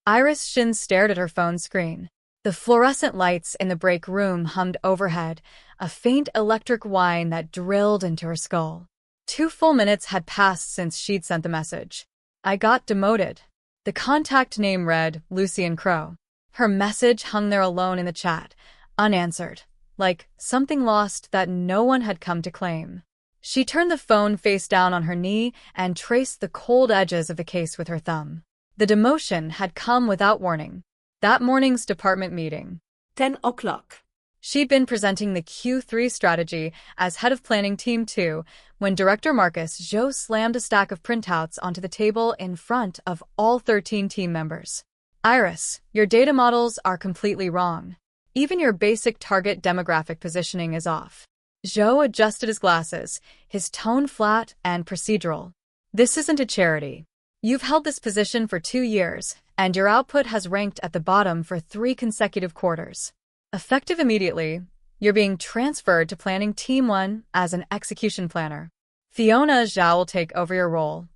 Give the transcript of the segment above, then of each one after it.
Iris Shin stared at her phone screen. The fluorescent lights in the break room hummed overhead, a faint electric whine that drilled into her skull. 2 full minutes had passed since she'd sent the message. I got demoted. The contact name read Lucian Crow. Her message hung there alone in the chat, unanswered, like something lost that no one had come to claim. She turned the phone face down on her knee and traced the cold edges of the case with her thumb. The demotion had come without warning. That morning's department meeting. 10 o'clock. She'd been presenting the Q3 strategy as head of planning team 2 when Director Marcus Zhou slammed a stack of printouts onto the table in front of all 13 team members. Iris, your data models are completely wrong. Even your basic target demographic positioning is off. Zhou adjusted his glasses, his tone flat and procedural. This isn't a charity. You've held this position for 2 years, and your output has ranked at the bottom for 3 consecutive quarters. Effective immediately, you're being transferred to Planning Team 1 as an execution planner. Fiona Zhao will take over your role.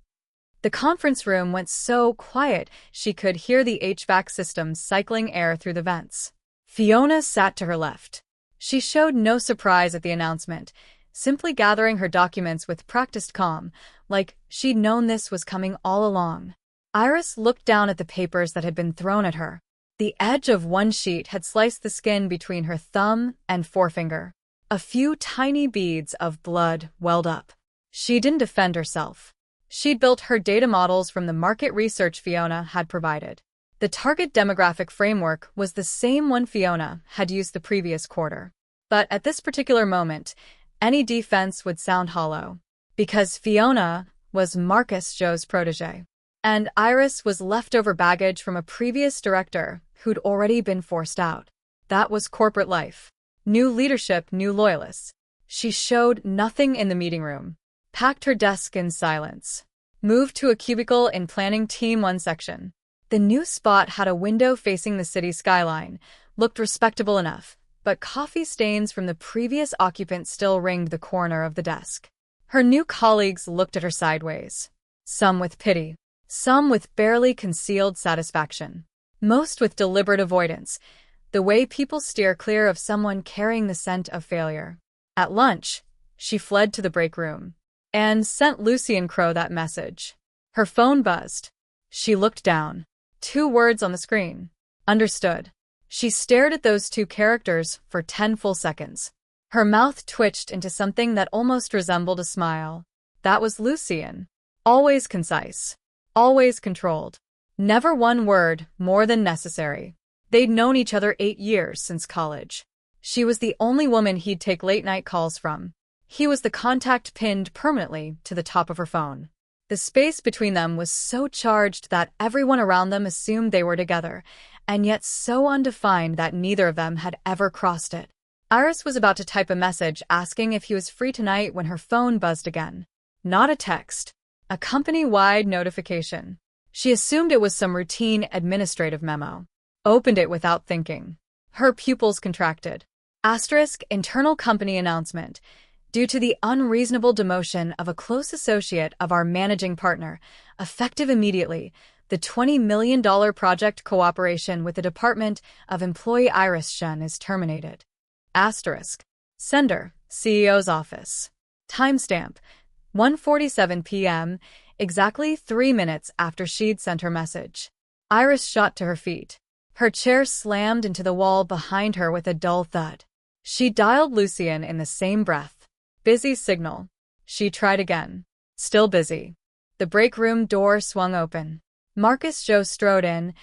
The conference room went so quiet she could hear the HVAC system cycling air through the vents. Fiona sat to her left. She showed no surprise at the announcement, simply gathering her documents with practiced calm, like she'd known this was coming all along. Iris looked down at the papers that had been thrown at her. The edge of one sheet had sliced the skin between her thumb and forefinger. A few tiny beads of blood welled up. She didn't defend herself. She'd built her data models from the market research Fiona had provided. The target demographic framework was the same one Fiona had used the previous quarter. But at this particular moment, any defense would sound hollow. Because Fiona was Marcus Zhou's protege. And Iris was leftover baggage from a previous director who'd already been forced out. That was corporate life. New leadership, new loyalists. She showed nothing in the meeting room, packed her desk in silence, moved to a cubicle in Planning Team 1 section. The new spot had a window facing the city skyline, looked respectable enough, but coffee stains from the previous occupant still ringed the corner of the desk. Her new colleagues looked at her sideways, some with pity, some with barely concealed satisfaction. Most with deliberate avoidance, the way people steer clear of someone carrying the scent of failure. At lunch, she fled to the break room and sent Lucian Crow that message. Her phone buzzed. She looked down. 2 words on the screen. Understood. She stared at those 2 characters for 10 full seconds. Her mouth twitched into something that almost resembled a smile. That was Lucian. Always concise. Always controlled. Never one word more than necessary. They'd known each other 8 years since college. She was the only woman he'd take late-night calls from. He was the contact pinned permanently to the top of her phone. The space between them was so charged that everyone around them assumed they were together, and yet so undefined that neither of them had ever crossed it. Iris was about to type a message asking if he was free tonight when her phone buzzed again. Not a text. A company-wide notification. She assumed it was some routine administrative memo. Opened it without thinking. Her pupils contracted. Asterisk, internal company announcement. Due to the unreasonable demotion of a close associate of our managing partner, effective immediately, the $20 million project cooperation with the Department of Employee Iris Shen is terminated. Asterisk. Sender, CEO's office. Timestamp, 1:47 p.m., exactly 3 minutes after she'd sent her message. Iris shot to her feet. Her chair slammed into the wall behind her with a dull thud. She dialed Lucian in the same breath. Busy signal. She tried again. Still busy. The break room door swung open. Marcus Zhou strode in,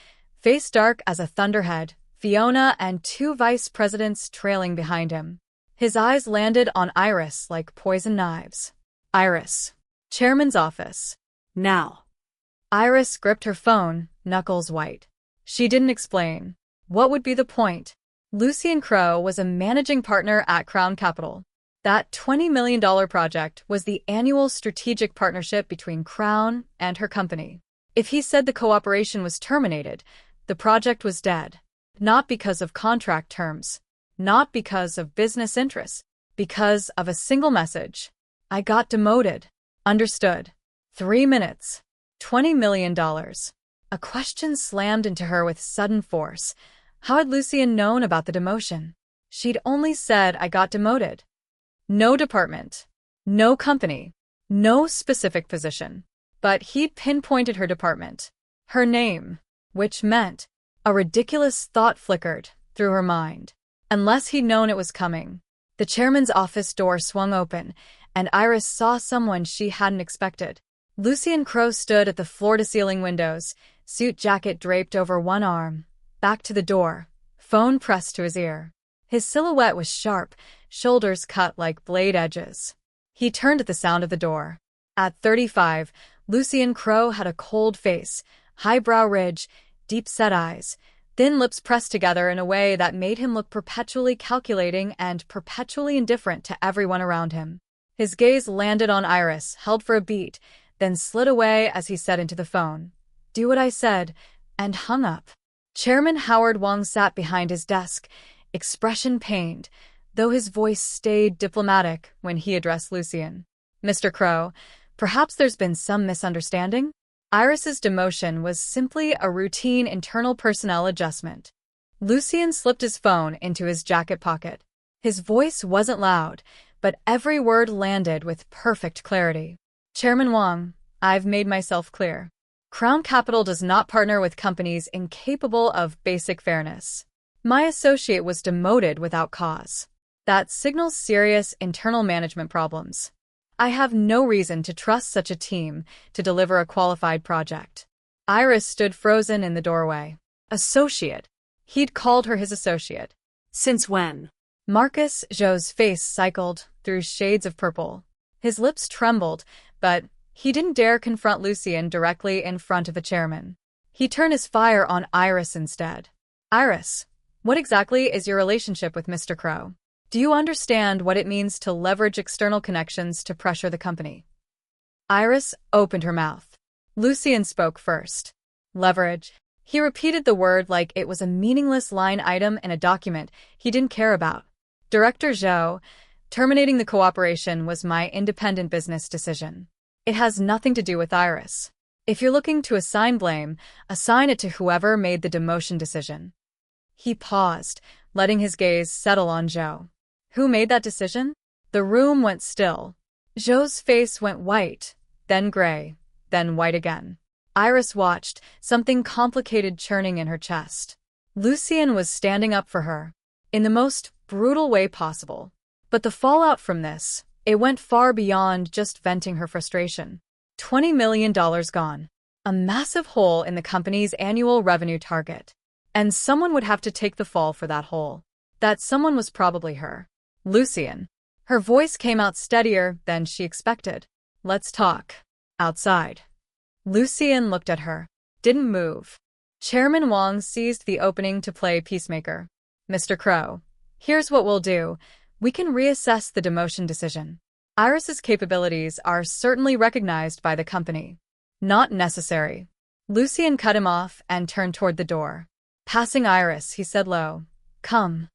face dark as a thunderhead, Fiona and 2 vice presidents trailing behind him. His eyes landed on Iris like poison knives. Iris. Chairman's office. Now. Iris gripped her phone, knuckles white. She didn't explain. What would be the point? Lucian Crow was a managing partner at Crown Capital. That $20 million project was the annual strategic partnership between Crown and her company. If he said the cooperation was terminated, the project was dead. Not because of contract terms. Not because of business interests. Because of a single message. I got demoted. Understood. 3 minutes. $20 million. A question slammed into her with sudden force. How had Lucien known about the demotion? She'd only said, "I got demoted." No department, no company, no specific position. But he'd pinpointed her department, her name, which meant a ridiculous thought flickered through her mind. Unless he'd known it was coming. The chairman's office door swung open, and Iris saw someone she hadn't expected. Lucien Crowe stood at the floor-to-ceiling windows, suit jacket draped over one arm, back to the door, phone pressed to his ear. His silhouette was sharp, shoulders cut like blade edges. He turned at the sound of the door. At 35, Lucien Crowe had a cold face, highbrow ridge, deep-set eyes, thin lips pressed together in a way that made him look perpetually calculating and perpetually indifferent to everyone around him. His gaze landed on Iris, held for a beat, then slid away as he said into the phone, "Do what I said," and hung up. Chairman Howard Wong sat behind his desk, expression pained, though his voice stayed diplomatic when he addressed Lucien. "Mr. Crowe, perhaps there's been some misunderstanding?" Iris's demotion was simply a routine internal personnel adjustment. Lucien slipped his phone into his jacket pocket. His voice wasn't loud, but every word landed with perfect clarity. "Chairman Wong, I've made myself clear. Crown Capital does not partner with companies incapable of basic fairness. My associate was demoted without cause. That signals serious internal management problems. I have no reason to trust such a team to deliver a qualified project." Iris stood frozen in the doorway. Associate. He'd called her his associate. Since when? Marcus Joe's face cycled through shades of purple. His lips trembled, but he didn't dare confront Lucien directly in front of a chairman. He turned his fire on Iris instead. "Iris, what exactly is your relationship with Mr. Crowe? Do you understand what it means to leverage external connections to pressure the company?" Iris opened her mouth. Lucien spoke first. "Leverage." He repeated the word like it was a meaningless line item in a document he didn't care about. "Director Zhou, terminating the cooperation was my independent business decision. It has nothing to do with Iris. If you're looking to assign blame, assign it to whoever made the demotion decision." He paused, letting his gaze settle on Zhou. "Who made that decision?" The room went still. Zhou's face went white, then gray, then white again. Iris watched, something complicated churning in her chest. Lucien was standing up for her, in the most brutal way possible. But the fallout from this, it went far beyond just venting her frustration. $20 million gone. A massive hole in the company's annual revenue target. And someone would have to take the fall for that hole. That someone was probably her. "Lucien." Her voice came out steadier than she expected. "Let's talk. Outside." Lucien looked at her. Didn't move. Chairman Wong seized the opening to play peacemaker. "Mr. Crowe, here's what we'll do. We can reassess the demotion decision. Iris's capabilities are certainly recognized by the company." "Not necessary." Lucien cut him off and turned toward the door. Passing Iris, he said low, "Come."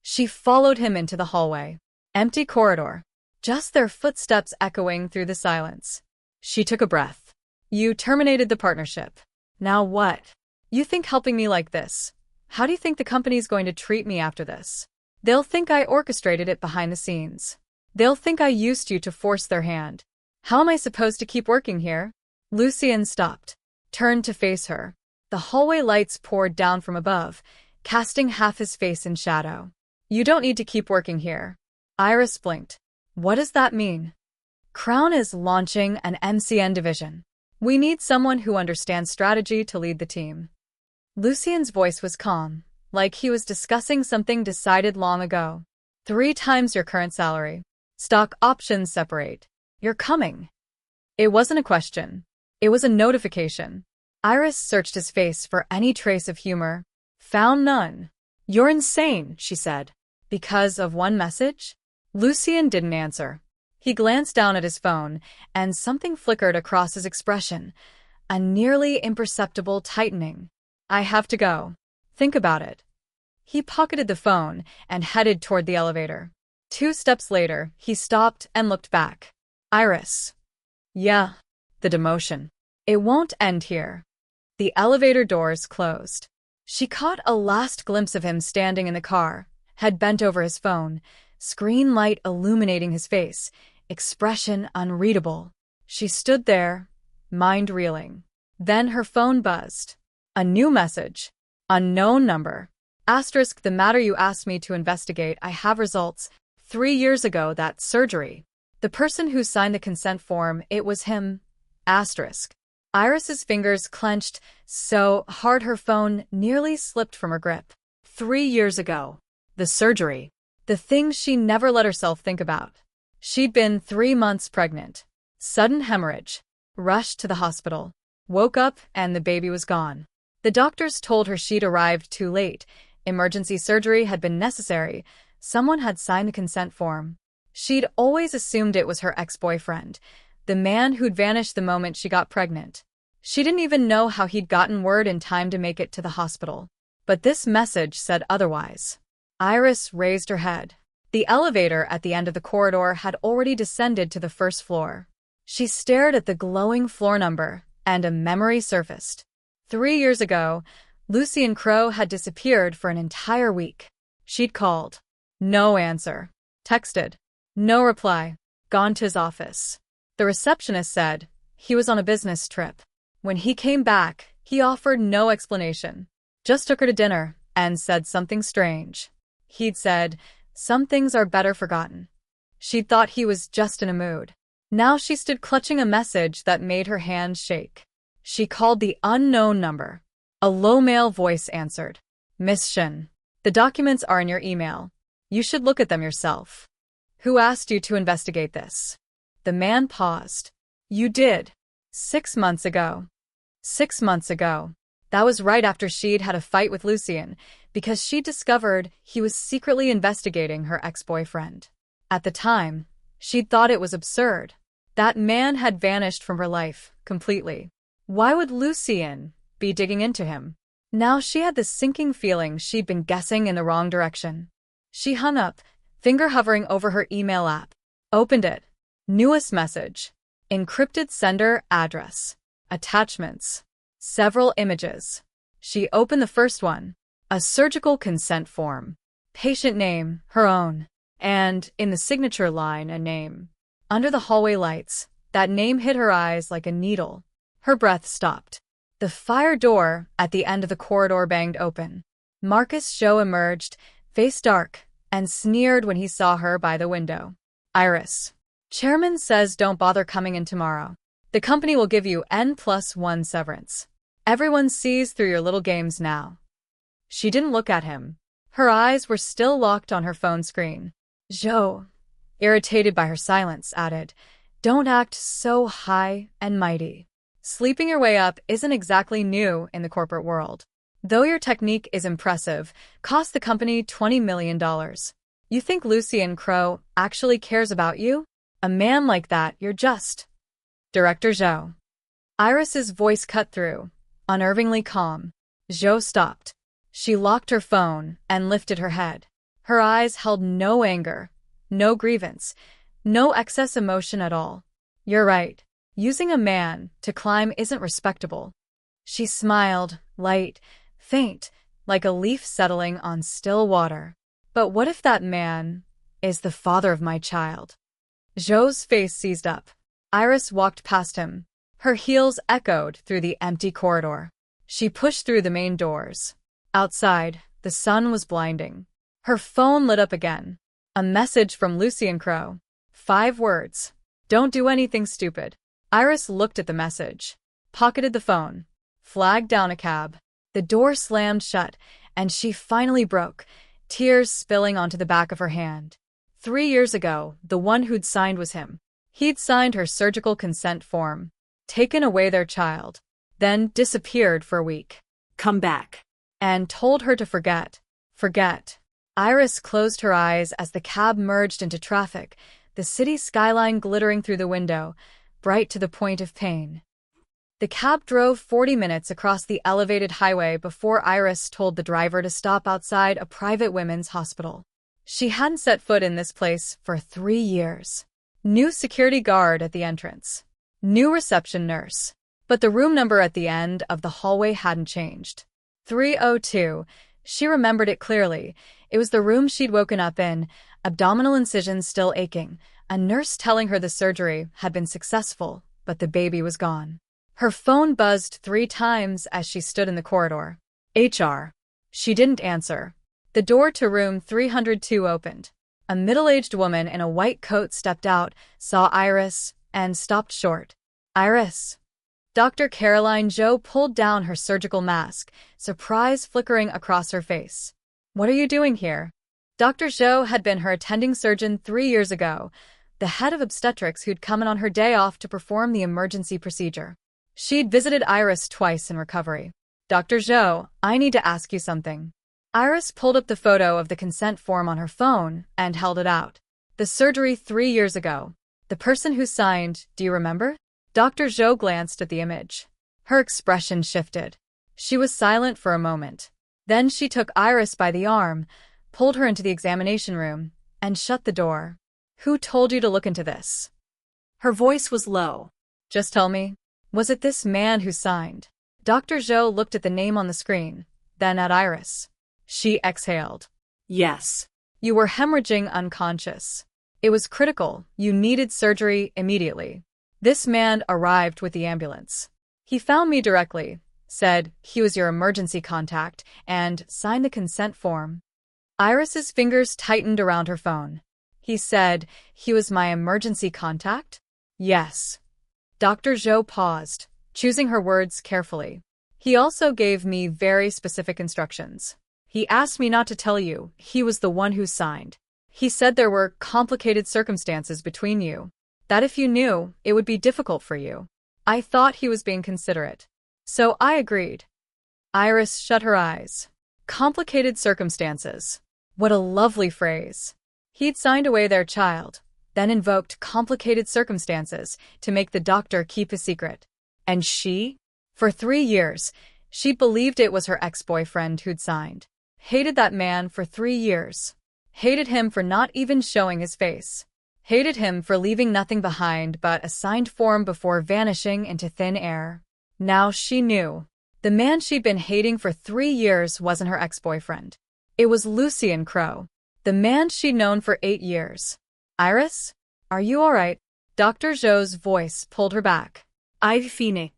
She followed him into the hallway. Empty corridor. Just their footsteps echoing through the silence. She took a breath. "You terminated the partnership. Now what? You think helping me like this? How do you think the company's going to treat me after this? They'll think I orchestrated it behind the scenes. They'll think I used you to force their hand. How am I supposed to keep working here?" Lucien stopped, turned to face her. The hallway lights poured down from above, casting half his face in shadow. "You don't need to keep working here." Iris blinked. "What does that mean?" "Crown is launching an MCN division. We need someone who understands strategy to lead the team." Lucien's voice was calm, like he was discussing something decided long ago. 3 times your current salary. Stock options separate. You're coming. It wasn't a question. It was a notification. Iris searched his face for any trace of humor. Found none. "You're insane," she said. "Because of one message?" Lucien didn't answer. He glanced down at his phone, and something flickered across his expression, a nearly imperceptible tightening. "I have to go. Think about it." He pocketed the phone and headed toward the elevator. 2 steps later, he stopped and looked back. "Iris." "Yeah." "The demotion. It won't end here." The elevator doors closed. She caught a last glimpse of him standing in the car, head bent over his phone, screen light illuminating his face, expression unreadable. She stood there, mind reeling. Then her phone buzzed. A new message. Unknown number. Asterisk, the matter you asked me to investigate, I have results. 3 years ago, that surgery. The person who signed the consent form, it was him. Asterisk. Iris's fingers clenched so hard her phone nearly slipped from her grip. 3 years ago. The surgery. The thing she never let herself think about. She'd been 3 months pregnant. Sudden hemorrhage. Rushed to the hospital. Woke up and the baby was gone. The doctors told her she'd arrived too late. Emergency surgery had been necessary. Someone had signed the consent form. She'd always assumed it was her ex-boyfriend, the man who'd vanished the moment she got pregnant. She didn't even know how he'd gotten word in time to make it to the hospital. But this message said otherwise. Iris raised her head. The elevator at the end of the corridor had already descended to the first floor. She stared at the glowing floor number, and a memory surfaced. 3 years ago, Lucien Crowe had disappeared for an entire week. She'd called. No answer. Texted. No reply. Gone to his office. The receptionist said he was on a business trip. When he came back, he offered no explanation. Just took her to dinner and said something strange. He'd said, some things are better forgotten. She'd thought he was just in a mood. Now she stood clutching a message that made her hands shake. She called the unknown number. A low male voice answered. Miss Shin, the documents are in your email. You should look at them yourself. Who asked you to investigate this? The man paused. You did. 6 months ago. 6 months ago. That was right after she'd had a fight with Lucien, because she discovered he was secretly investigating her ex-boyfriend. At the time, she'd thought it was absurd. That man had vanished from her life, completely. Why would Lucien be digging into him? Now she had the sinking feeling she'd been guessing in the wrong direction. She hung up, finger hovering over her email app. Opened it. Newest message. Encrypted sender address. Attachments. Several images. She opened the first one. A surgical consent form. Patient name, her own. And, in the signature line, a name. Under the hallway lights, that name hit her eyes like a needle. Her breath stopped. The fire door at the end of the corridor banged open. Marcus Joe emerged, face dark, and sneered when he saw her by the window. Iris. Chairman says don't bother coming in tomorrow. The company will give you N+1 severance. Everyone sees through your little games now. She didn't look at him. Her eyes were still locked on her phone screen. Joe, irritated by her silence, added, don't act so high and mighty. Sleeping your way up isn't exactly new in the corporate world. Though your technique is impressive, cost the company $20 million. You think Lucien Crowe actually cares about you? A man like that, you're just... Director Zhou. Iris's voice cut through, unnervingly calm. Zhou stopped. She locked her phone and lifted her head. Her eyes held no anger, no grievance, no excess emotion at all. You're right. Using a man to climb isn't respectable. She smiled, light, faint, like a leaf settling on still water. But what if that man is the father of my child? Zhou's face seized up. Iris walked past him. Her heels echoed through the empty corridor. She pushed through the main doors. Outside, the sun was blinding. Her phone lit up again. A message from Lucien Crowe. 5 words. Don't do anything stupid. Iris looked at the message, pocketed the phone, flagged down a cab. The door slammed shut, and she finally broke, tears spilling onto the back of her hand. 3 years ago, the one who'd signed was him. He'd signed her surgical consent form, taken away their child, then disappeared for a week. Come back. And told her to forget. Forget. Iris closed her eyes as the cab merged into traffic, the city skyline glittering through the window, bright to the point of pain. The cab drove 40 minutes across the elevated highway before Iris told the driver to stop outside a private women's hospital. She hadn't set foot in this place for 3 years. New security guard at the entrance. New reception nurse. But the room number at the end of the hallway hadn't changed. 302. She remembered it clearly. It was the room she'd woken up in, abdominal incisions still aching, a nurse telling her the surgery had been successful, but the baby was gone. Her phone buzzed 3 times as she stood in the corridor. HR. She didn't answer. The door to room 302 opened. A middle-aged woman in a white coat stepped out, saw Iris, and stopped short. Iris. Dr. Caroline Zhou pulled down her surgical mask, surprise flickering across her face. What are you doing here? Dr. Zhou had been her attending surgeon 3 years ago, the head of obstetrics who'd come in on her day off to perform the emergency procedure. She'd visited Iris twice in recovery. Dr. Zhou, I need to ask you something. Iris pulled up the photo of the consent form on her phone and held it out. The surgery 3 years ago. The person who signed, do you remember? Dr. Zhou glanced at the image. Her expression shifted. She was silent for a moment. Then she took Iris by the arm, pulled her into the examination room, and shut the door. Who told you to look into this? Her voice was low. Just tell me. Was it this man who signed? Dr. Zhou looked at the name on the screen, then at Iris. She exhaled. Yes. You were hemorrhaging unconscious. It was critical. You needed surgery immediately. This man arrived with the ambulance. He found me directly, said he was your emergency contact, and signed the consent form. Iris's fingers tightened around her phone. He said he was my emergency contact? Yes. Dr. Zhou paused, choosing her words carefully. He also gave me very specific instructions. He asked me not to tell you he was the one who signed. He said there were complicated circumstances between you, that if you knew, it would be difficult for you. I thought he was being considerate. So I agreed. Iris shut her eyes. Complicated circumstances. What a lovely phrase. He'd signed away their child, then invoked complicated circumstances to make the doctor keep a secret. And she? For 3 years, she believed it was her ex-boyfriend who'd signed. Hated that man for 3 years. Hated him for not even showing his face. Hated him for leaving nothing behind but a signed form before vanishing into thin air. Now she knew. The man she'd been hating for 3 years wasn't her ex-boyfriend. It was Lucien Crow, the man she'd known for 8 years. Iris? Are you all right? Dr. Zhou's voice pulled her back. I've fine.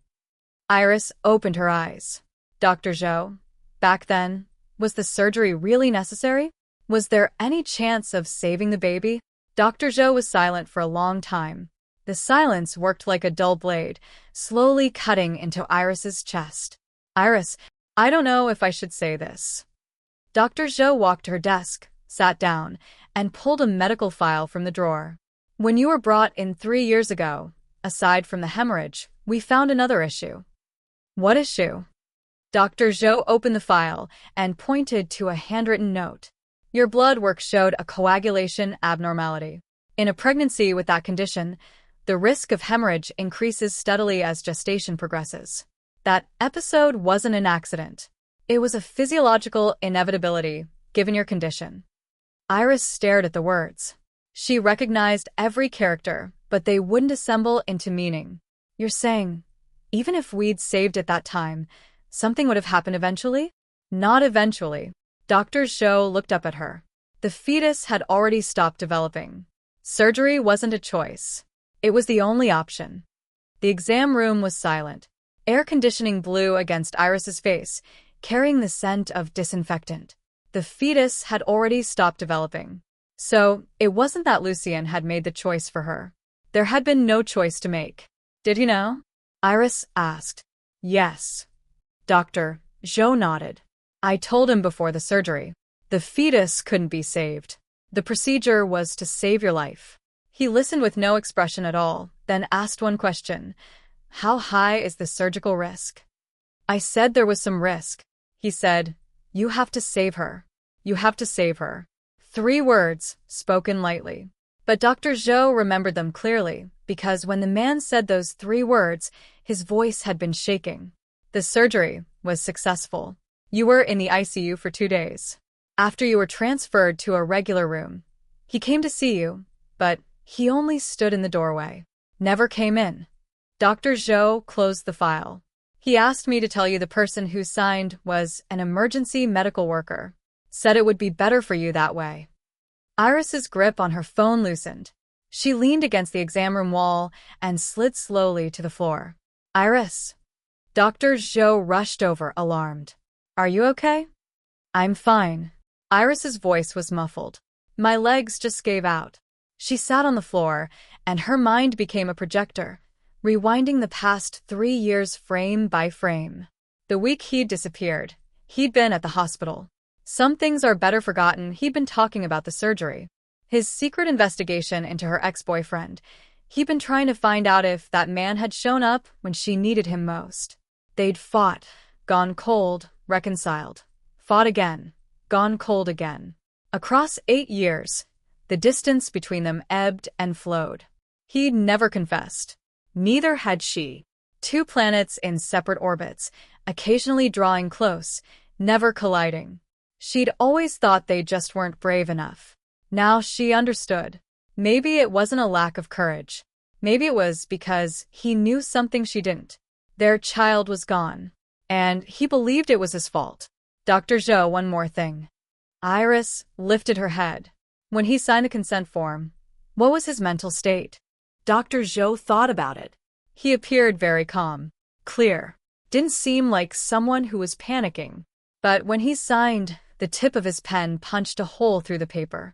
Iris opened her eyes. Dr. Zhou, back then, was the surgery really necessary? Was there any chance of saving the baby? Dr. Zhou was silent for a long time. The silence worked like a dull blade, slowly cutting into Iris's chest. Iris, I don't know if I should say this. Dr. Zhou walked to her desk, sat down, and pulled a medical file from the drawer. When you were brought in 3 years ago, aside from the hemorrhage, we found another issue. What issue? Dr. Zhou opened the file and pointed to a handwritten note. Your blood work showed a coagulation abnormality. In a pregnancy with that condition, the risk of hemorrhage increases steadily as gestation progresses. That episode wasn't an accident. It was a physiological inevitability, given your condition. Iris stared at the words. She recognized every character, but they wouldn't assemble into meaning. You're saying, even if we'd saved at that time, something would have happened eventually? Not eventually. Dr. Zhou looked up at her. The fetus had already stopped developing. Surgery wasn't a choice. It was the only option. The exam room was silent. Air conditioning blew against Iris's face, carrying the scent of disinfectant. The fetus had already stopped developing. So, it wasn't that Lucien had made the choice for her. There had been no choice to make. Did he know? Iris asked. Yes. Dr. Zhou nodded. I told him before the surgery. The fetus couldn't be saved. The procedure was to save your life. He listened with no expression at all, then asked one question. How high is the surgical risk? I said there was some risk. He said, you have to save her. You have to save her. 3 words, spoken lightly. But Dr. Zhou remembered them clearly, because when the man said those 3 words, his voice had been shaking. The surgery was successful. You were in the ICU for 2 days. After you were transferred to a regular room. He came to see you, but he only stood in the doorway. Never came in. Dr. Zhou closed the file. He asked me to tell you the person who signed was an emergency medical worker. Said it would be better for you that way. Iris's grip on her phone loosened. She leaned against the exam room wall and slid slowly to the floor. Iris. Dr. Zhou rushed over, alarmed. Are you okay? I'm fine. Iris's voice was muffled. My legs just gave out. She sat on the floor, and her mind became a projector, rewinding the past 3 years frame by frame. The week he'd disappeared, he'd been at the hospital. Some things are better forgotten. He'd been talking about the surgery. His secret investigation into her ex-boyfriend. He'd been trying to find out if that man had shown up when she needed him most. They'd fought, gone cold, reconciled. Fought again, gone cold again. Across 8 years, the distance between them ebbed and flowed. He'd never confessed. Neither had she. 2 planets in separate orbits, occasionally drawing close, never colliding. She'd always thought they just weren't brave enough. Now she understood. Maybe it wasn't a lack of courage. Maybe it was because he knew something she didn't. Their child was gone. And he believed it was his fault. Dr. Zhou, one more thing. Iris lifted her head. When he signed the consent form, what was his mental state? Dr. Zhou thought about it. He appeared very calm, clear. Didn't seem like someone who was panicking. But when he signed, the tip of his pen punched a hole through the paper.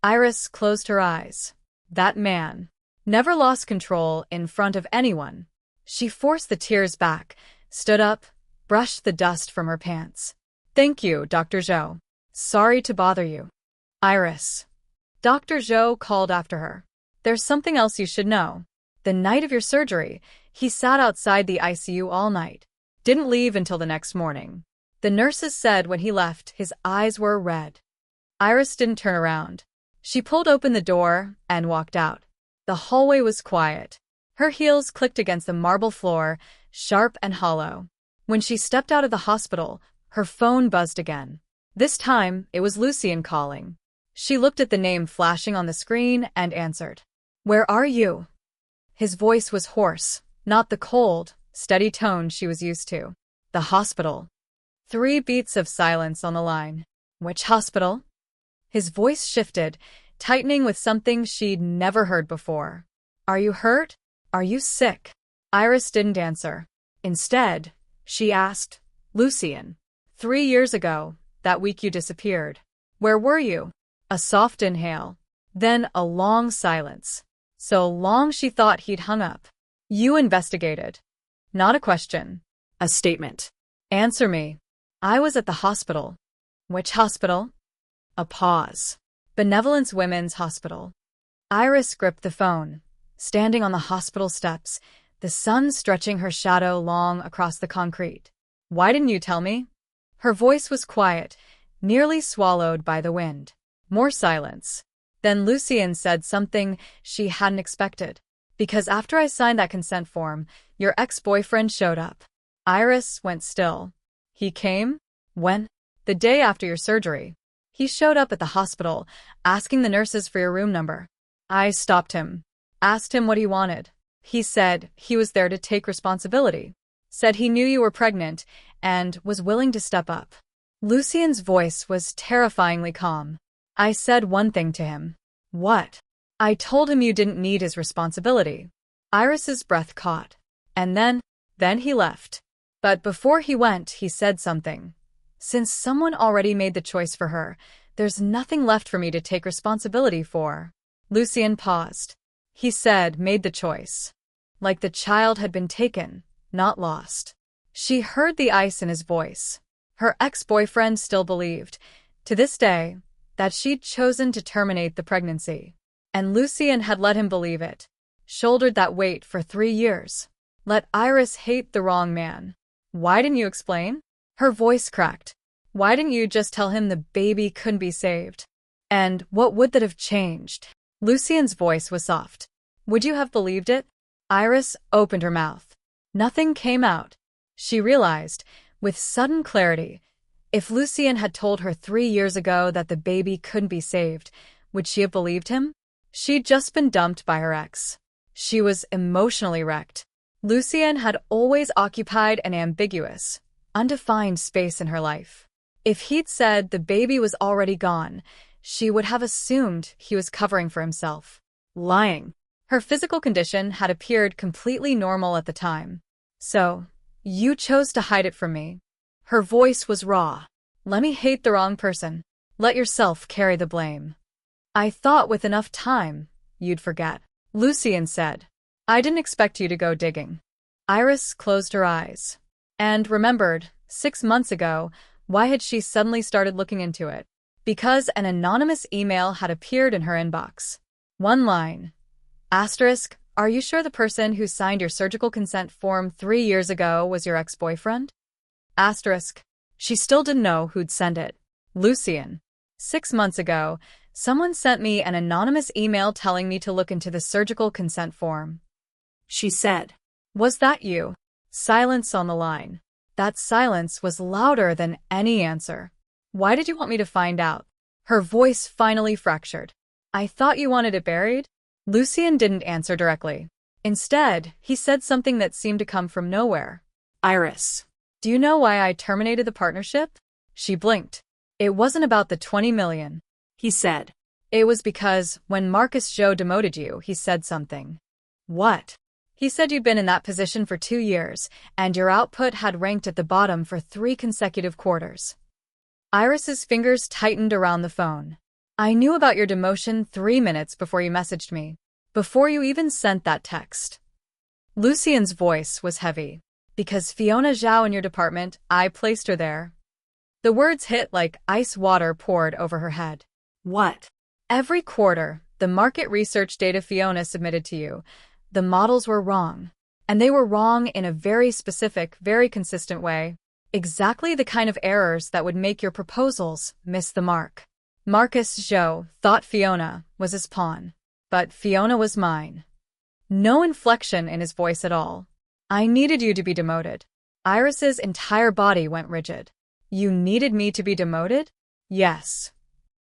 Iris closed her eyes. That man never lost control in front of anyone. She forced the tears back, stood up, brushed the dust from her pants. Thank you, Dr. Zhou. Sorry to bother you. Iris. Dr. Zhou called after her. There's something else you should know. The night of your surgery, he sat outside the ICU all night. Didn't leave until the next morning. The nurses said when he left, his eyes were red. Iris didn't turn around. She pulled open the door and walked out. The hallway was quiet. Her heels clicked against the marble floor, sharp and hollow. When she stepped out of the hospital, her phone buzzed again. This time, it was Lucien calling. She looked at the name flashing on the screen and answered. Where are you? His voice was hoarse, not the cold, steady tone she was used to. The hospital. 3 beats of silence on the line. Which hospital? His voice shifted, tightening with something she'd never heard before. Are you hurt? Are you sick? Iris didn't answer. Instead, she asked, Lucien, 3 years ago, that week you disappeared. Where were you? A soft inhale. Then a long silence. So long she thought he'd hung up. You investigated. Not a question. A statement. Answer me. I was at the hospital. Which hospital? A pause. Benevolence Women's Hospital. Iris gripped the phone. Standing on the hospital steps, the sun stretching her shadow long across the concrete. Why didn't you tell me? Her voice was quiet, nearly swallowed by the wind. More silence. Then Lucien said something she hadn't expected. Because after I signed that consent form, your ex-boyfriend showed up. Iris went still. He came? When? The day after your surgery. He showed up at the hospital, asking the nurses for your room number. I stopped him. Asked him what he wanted. He said he was there to take responsibility. Said he knew you were pregnant and was willing to step up. Lucien's voice was terrifyingly calm. I said one thing to him. What? I told him you didn't need his responsibility. Iris's breath caught. And then he left. But before he went, he said something. Since someone already made the choice for her, there's nothing left for me to take responsibility for. Lucien paused. He said, made the choice. Like the child had been taken, not lost. She heard the ice in his voice. Her ex-boyfriend still believed, to this day, that she'd chosen to terminate the pregnancy. And Lucien had let him believe it. Shouldered that weight for 3 years. Let Iris hate the wrong man. Why didn't you explain? Her voice cracked. Why didn't you just tell him the baby couldn't be saved? And what would that have changed? Lucien's voice was soft. Would you have believed it? Iris opened her mouth. Nothing came out. She realized, with sudden clarity, if Lucien had told her 3 years ago that the baby couldn't be saved, would she have believed him? She'd just been dumped by her ex. She was emotionally wrecked. Lucienne had always occupied an ambiguous, undefined space in her life. If he'd said the baby was already gone, she would have assumed he was covering for himself. Lying. Her physical condition had appeared completely normal at the time. So, you chose to hide it from me. Her voice was raw. Let me hate the wrong person. Let yourself carry the blame. I thought with enough time, you'd forget. Lucienne said. I didn't expect you to go digging. Iris closed her eyes and remembered, 6 months ago, why had she suddenly started looking into it? Because an anonymous email had appeared in her inbox. One line. Asterisk, are you sure the person who signed your surgical consent form 3 years ago was your ex-boyfriend? Asterisk. She still didn't know who'd sent it. Lucienne. 6 months ago, someone sent me an anonymous email telling me to look into the surgical consent form. She said. Was that you? Silence on the line. That silence was louder than any answer. Why did you want me to find out? Her voice finally fractured. I thought you wanted it buried? Lucienne didn't answer directly. Instead, he said something that seemed to come from nowhere. Iris. Do you know why I terminated the partnership? She blinked. It wasn't about the 20 million. He said. It was because, when Marcus Joe demoted you, he said something. What? He said you'd been in that position for 2 years, and your output had ranked at the bottom for 3 consecutive quarters. Iris's fingers tightened around the phone. I knew about your demotion 3 minutes before you messaged me, before you even sent that text. Lucienne's voice was heavy. Because Fiona Zhao in your department, I placed her there. The words hit like ice water poured over her head. What? Every quarter, the market research data Fiona submitted to you, the models were wrong. And they were wrong in a very specific, very consistent way. Exactly the kind of errors that would make your proposals miss the mark. Marcus Joe thought Fiona was his pawn. But Fiona was mine. No inflection in his voice at all. I needed you to be demoted. Iris's entire body went rigid. You needed me to be demoted? Yes.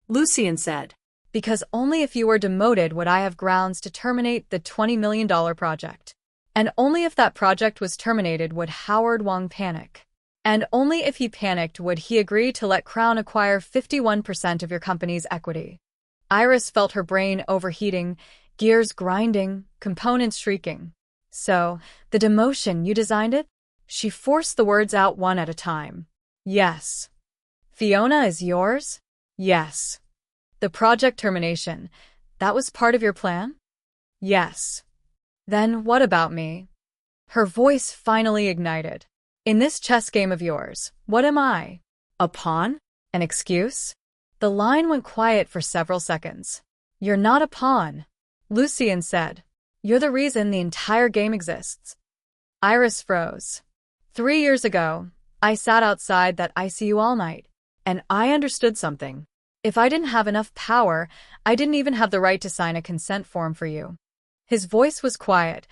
Lucienne said. Because only if you were demoted would I have grounds to terminate the $20 million project. And only if that project was terminated would Howard Wong panic. And only if he panicked would he agree to let Crown acquire 51% of your company's equity. Iris felt her brain overheating, gears grinding, components shrieking. So, the demotion, you designed it? She forced the words out one at a time. Yes. Fiona is yours? Yes. The project termination, that was part of your plan? Yes. Then what about me? Her voice finally ignited. In this chess game of yours, what am I? A pawn? An excuse? The line went quiet for several seconds. You're not a pawn, Lucienne said. You're the reason the entire game exists. Iris froze. 3 years ago, I sat outside that ICU all night, and I understood something. If I didn't have enough power, I didn't even have the right to sign a consent form for you. His voice was quiet,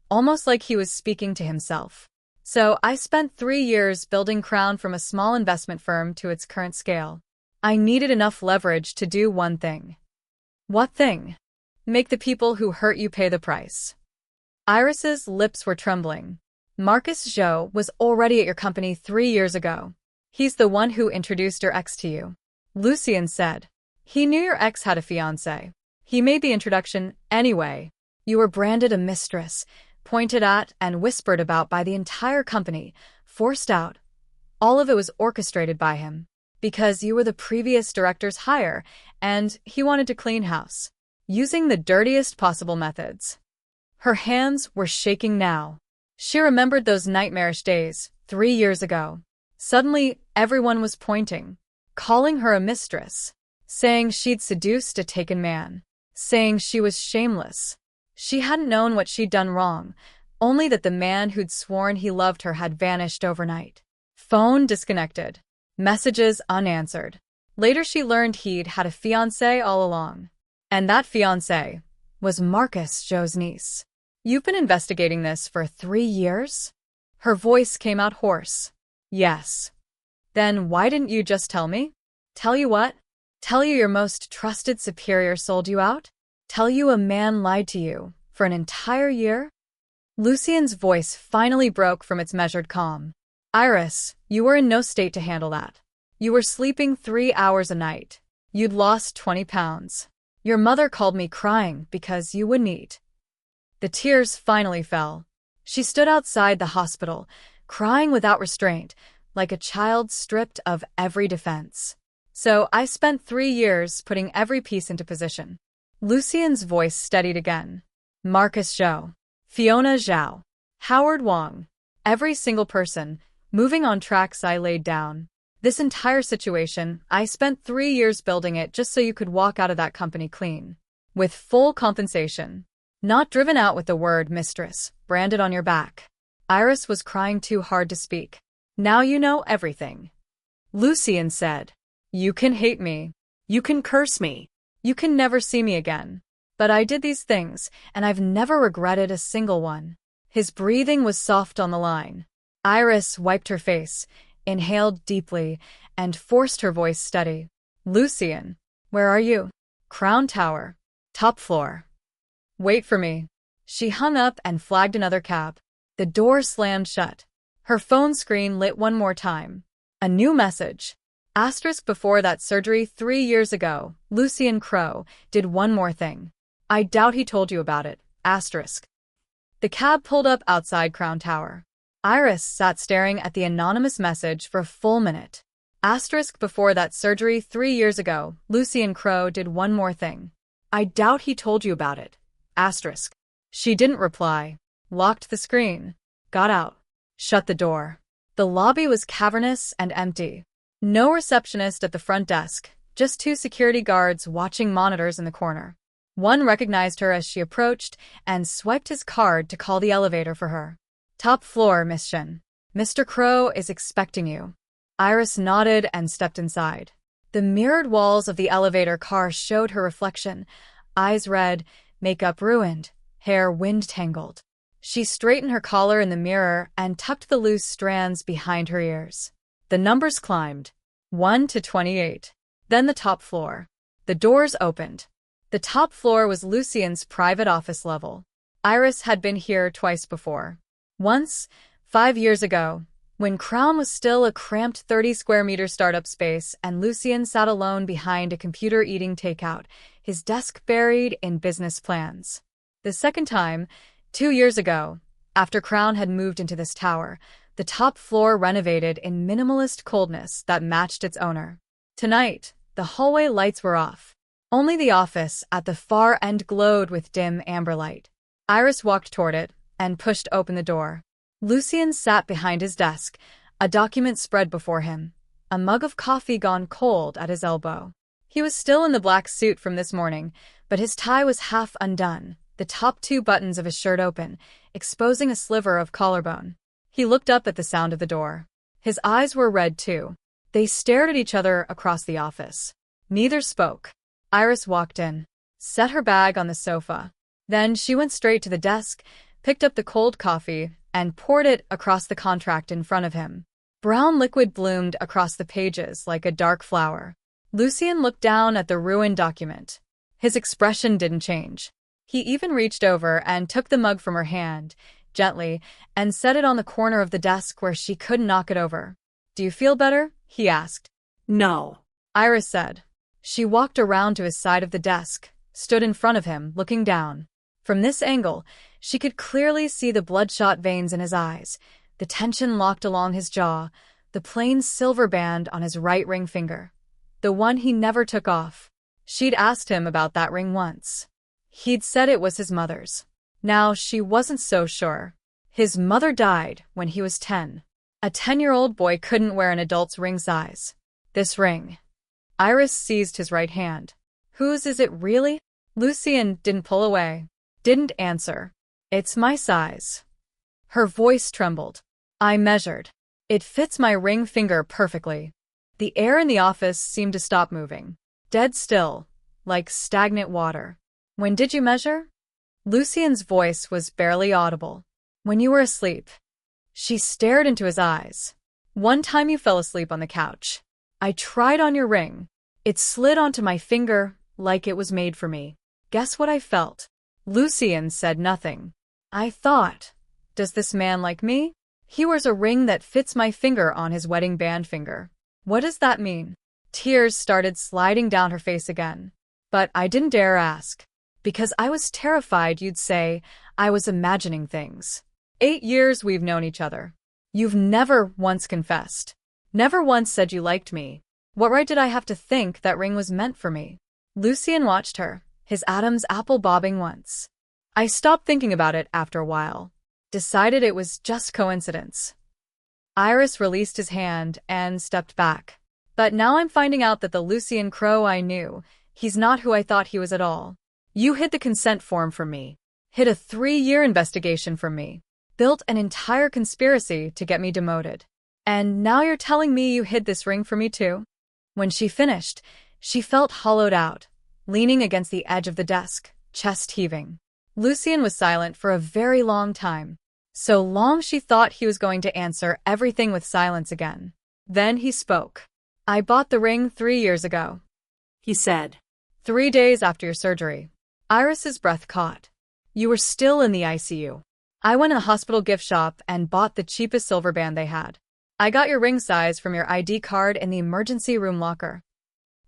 almost like he was speaking to himself. So I spent 3 years building Crown from a small investment firm to its current scale. I needed enough leverage to do one thing. What thing? Make the people who hurt you pay the price. Iris's lips were trembling. Marcus Joe was already at your company 3 years ago. He's the one who introduced your ex to you. Lucienne said. He knew your ex had a fiancé. He made the introduction anyway. You were branded a mistress, pointed at and whispered about by the entire company, forced out. All of it was orchestrated by him. Because you were the previous director's hire, and he wanted to clean house, using the dirtiest possible methods. Her hands were shaking now. She remembered those nightmarish days, 3 years ago. Suddenly, everyone was pointing, calling her a mistress, saying she'd seduced a taken man, saying she was shameless. She hadn't known what she'd done wrong, only that the man who'd sworn he loved her had vanished overnight. Phone disconnected. Messages unanswered. Later she learned he'd had a fiancé all along. And that fiancé was Marcus Joe's niece. You've been investigating this for 3 years? Her voice came out hoarse. Yes. Then why didn't you just tell me? Tell you what? Tell you your most trusted superior sold you out? Tell you a man lied to you for an entire year? Lucien's voice finally broke from its measured calm. Iris, you were in no state to handle that. You were sleeping 3 hours a night. You'd lost 20 pounds. Your mother called me crying because you wouldn't eat. The tears finally fell. She stood outside the hospital, crying without restraint, like a child stripped of every defense. So I spent 3 years putting every piece into position. Lucien's voice steadied again. Marcus Zhou, Fiona Zhao, Howard Wong, every single person, moving on tracks I laid down. This entire situation, I spent 3 years building it just so you could walk out of that company clean. With full compensation. Not driven out with the word mistress, branded on your back. Iris was crying too hard to speak. Now you know everything. Lucien said. You can hate me. You can curse me. You can never see me again. But I did these things, and I've never regretted a single one. His breathing was soft on the line. Iris wiped her face, inhaled deeply, and forced her voice steady. Lucien, where are you? Crown Tower. Top floor. Wait for me. She hung up and flagged another cab. The door slammed shut. Her phone screen lit one more time. A new message. Asterisk before that surgery 3 years ago, Lucien Crow did one more thing. I doubt he told you about it. Asterisk. The cab pulled up outside Crown Tower. Iris sat staring at the anonymous message for a full minute. Asterisk before that surgery 3 years ago, Lucien Crow did one more thing. I doubt he told you about it. Asterisk. She didn't reply. Locked the screen. Got out. Shut the door. The lobby was cavernous and empty. No receptionist at the front desk, just 2 security guards watching monitors in the corner. One recognized her as she approached and swiped his card to call the elevator for her. Top floor, Miss Shin. Mr. Crow is expecting you. Iris nodded and stepped inside. The mirrored walls of the elevator car showed her reflection, eyes red, makeup ruined, hair wind-tangled. She straightened her collar in the mirror and tucked the loose strands behind her ears. The numbers climbed. 1 to 28. Then the top floor. The doors opened. The top floor was Lucien's private office level. Iris had been here twice before. Once, 5 years ago, when Crown was still a cramped 30-square-meter startup space and Lucien sat alone behind a computer eating takeout, his desk buried in business plans. The second time, 2 years ago, after Crown had moved into this tower, the top floor renovated in minimalist coldness that matched its owner. Tonight, the hallway lights were off. Only the office at the far end glowed with dim amber light. Iris walked toward it and pushed open the door. Lucien sat behind his desk, a document spread before him, a mug of coffee gone cold at his elbow. He was still in the black suit from this morning, but his tie was half undone, the top 2 buttons of his shirt open, exposing a sliver of collarbone. He looked up at the sound of the door. His eyes were red too. They stared at each other across the office. Neither spoke. Iris walked in, set her bag on the sofa. Then she went straight to the desk, picked up the cold coffee, and poured it across the contract in front of him. Brown liquid bloomed across the pages like a dark flower. Lucien looked down at the ruined document. His expression didn't change. He even reached over and took the mug from her hand, gently, and set it on the corner of the desk where she couldn't knock it over. Do you feel better? He asked. No. Iris said. She walked around to his side of the desk, stood in front of him, looking down. From this angle, she could clearly see the bloodshot veins in his eyes, the tension locked along his jaw, the plain silver band on his right ring finger. The one he never took off. She'd asked him about that ring once. He'd said it was his mother's. Now she wasn't so sure. His mother died when he was 10. A 10-year-old boy couldn't wear an adult's ring size. This ring. Iris seized his right hand. Whose is it really? Lucien didn't pull away. Didn't answer. It's my size. Her voice trembled. I measured. It fits my ring finger perfectly. The air in the office seemed to stop moving. Dead still, like stagnant water. When did you measure? Lucien's voice was barely audible. When you were asleep. She stared into his eyes. One time you fell asleep on the couch. I tried on your ring. It slid onto my finger like it was made for me. Guess what I felt? Lucien said nothing. I thought Does this man like me? He wears a ring that fits my finger on his wedding band finger. What does that mean? Tears started sliding down her face again. But I didn't dare ask. Because I was terrified you'd say I was imagining things. 8 years we've known each other. You've never once confessed. Never once said you liked me. What right did I have to think that ring was meant for me? Lucian watched her, his Adam's apple bobbing once. I stopped thinking about it after a while. Decided it was just coincidence. Iris released his hand and stepped back. But now I'm finding out that the Lucian Crow I knew, he's not who I thought he was at all. You hid the consent form from me. Hid a 3-year investigation from me. Built an entire conspiracy to get me demoted. And now you're telling me you hid this ring for me too? When she finished, she felt hollowed out, leaning against the edge of the desk, chest heaving. Lucian was silent for a very long time. So long she thought he was going to answer everything with silence again. Then he spoke. I bought the ring 3 years ago, he said. 3 days after your surgery. Iris's breath caught. You were still in the ICU. I went to the hospital gift shop and bought the cheapest silver band they had. I got your ring size from your ID card in the emergency room locker.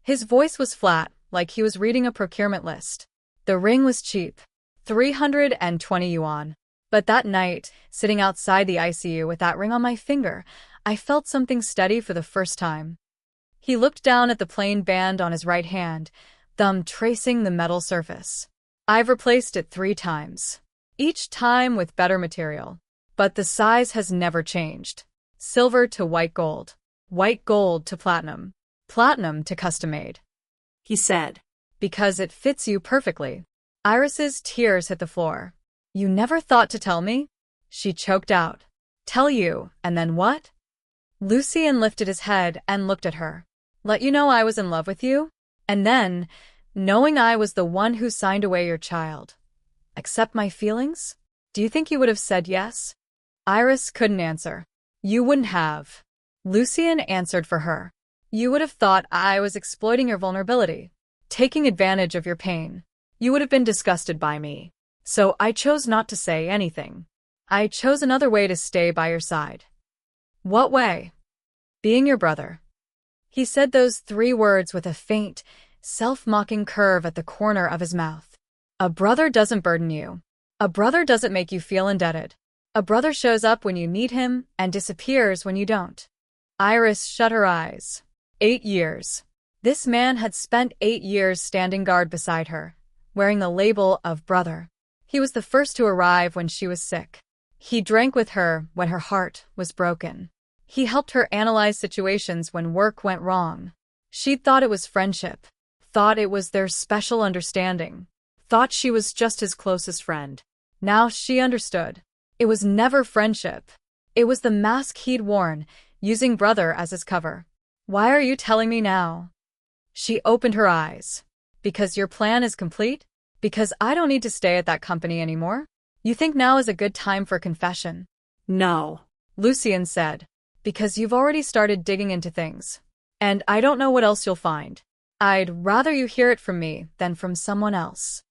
His voice was flat, like he was reading a procurement list. The ring was cheap. 320 yuan. But that night, sitting outside the ICU with that ring on my finger, I felt something steady for the first time. He looked down at the plain band on his right hand, thumb tracing the metal surface. I've replaced it 3 times. Each time with better material. But the size has never changed. Silver to white gold to platinum to custom-made, he said. Because it fits you perfectly. Iris's tears hit the floor. You never thought to tell me? She choked out. Tell you, and then what? Lucian lifted his head and looked at her. Let you know I was in love with you? And then, knowing I was the one who signed away your child. Accept my feelings? Do you think you would have said yes? Iris couldn't answer. You wouldn't have. Lucian answered for her. You would have thought I was exploiting your vulnerability, taking advantage of your pain. You would have been disgusted by me. So I chose not to say anything. I chose another way to stay by your side. What way? Being your brother. He said those 3 words with a faint, self-mocking curve at the corner of his mouth. A brother doesn't burden you. A brother doesn't make you feel indebted. A brother shows up when you need him and disappears when you don't. Iris shut her eyes. 8 years. This man had spent 8 years standing guard beside her, wearing the label of brother. He was the first to arrive when she was sick. He drank with her when her heart was broken. He helped her analyze situations when work went wrong. She'd thought it was friendship, thought it was their special understanding, thought she was just his closest friend. Now she understood. It was never friendship. It was the mask he'd worn, using brother as his cover. Why are you telling me now? She opened her eyes. Because your plan is complete? Because I don't need to stay at that company anymore? You think now is a good time for confession? No, Lucian said. Because you've already started digging into things. And I don't know what else you'll find. I'd rather you hear it from me than from someone else.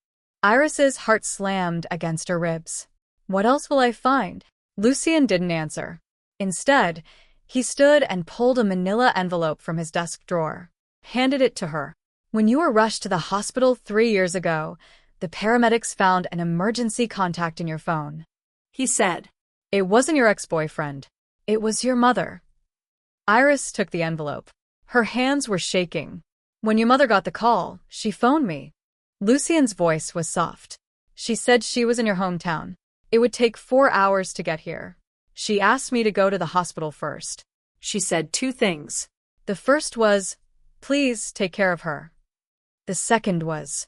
Iris's heart slammed against her ribs. What else will I find? Lucian didn't answer. Instead, he stood and pulled a manila envelope from his desk drawer, handed it to her. When you were rushed to the hospital 3 years ago, the paramedics found an emergency contact in your phone, he said. It wasn't your ex-boyfriend. It was your mother. Iris took the envelope. Her hands were shaking. When your mother got the call, she phoned me. Lucian's voice was soft. She said she was in your hometown. It would take 4 hours to get here. She asked me to go to the hospital first. She said 2 things. The first was, please take care of her. The second was...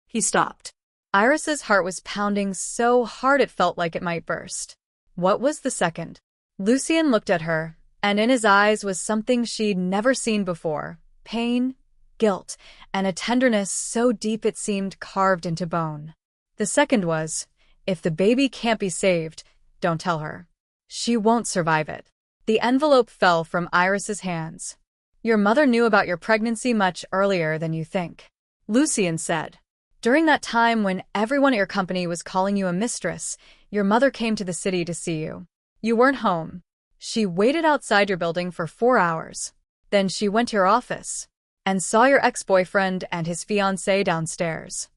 He stopped. Iris's heart was pounding so hard it felt like it might burst. What was the second? Lucian looked at her, and in his eyes was something she'd never seen before. Pain, guilt, and a tenderness so deep it seemed carved into bone. The second was, if the baby can't be saved, don't tell her. She won't survive it. The envelope fell from Iris's hands. Your mother knew about your pregnancy much earlier than you think, Lucian said. During that time when everyone at your company was calling you a mistress, Your mother came to the city to see you. You weren't home. She waited outside your building for 4 hours. Then she went to your office and saw your ex-boyfriend and his fiancée downstairs.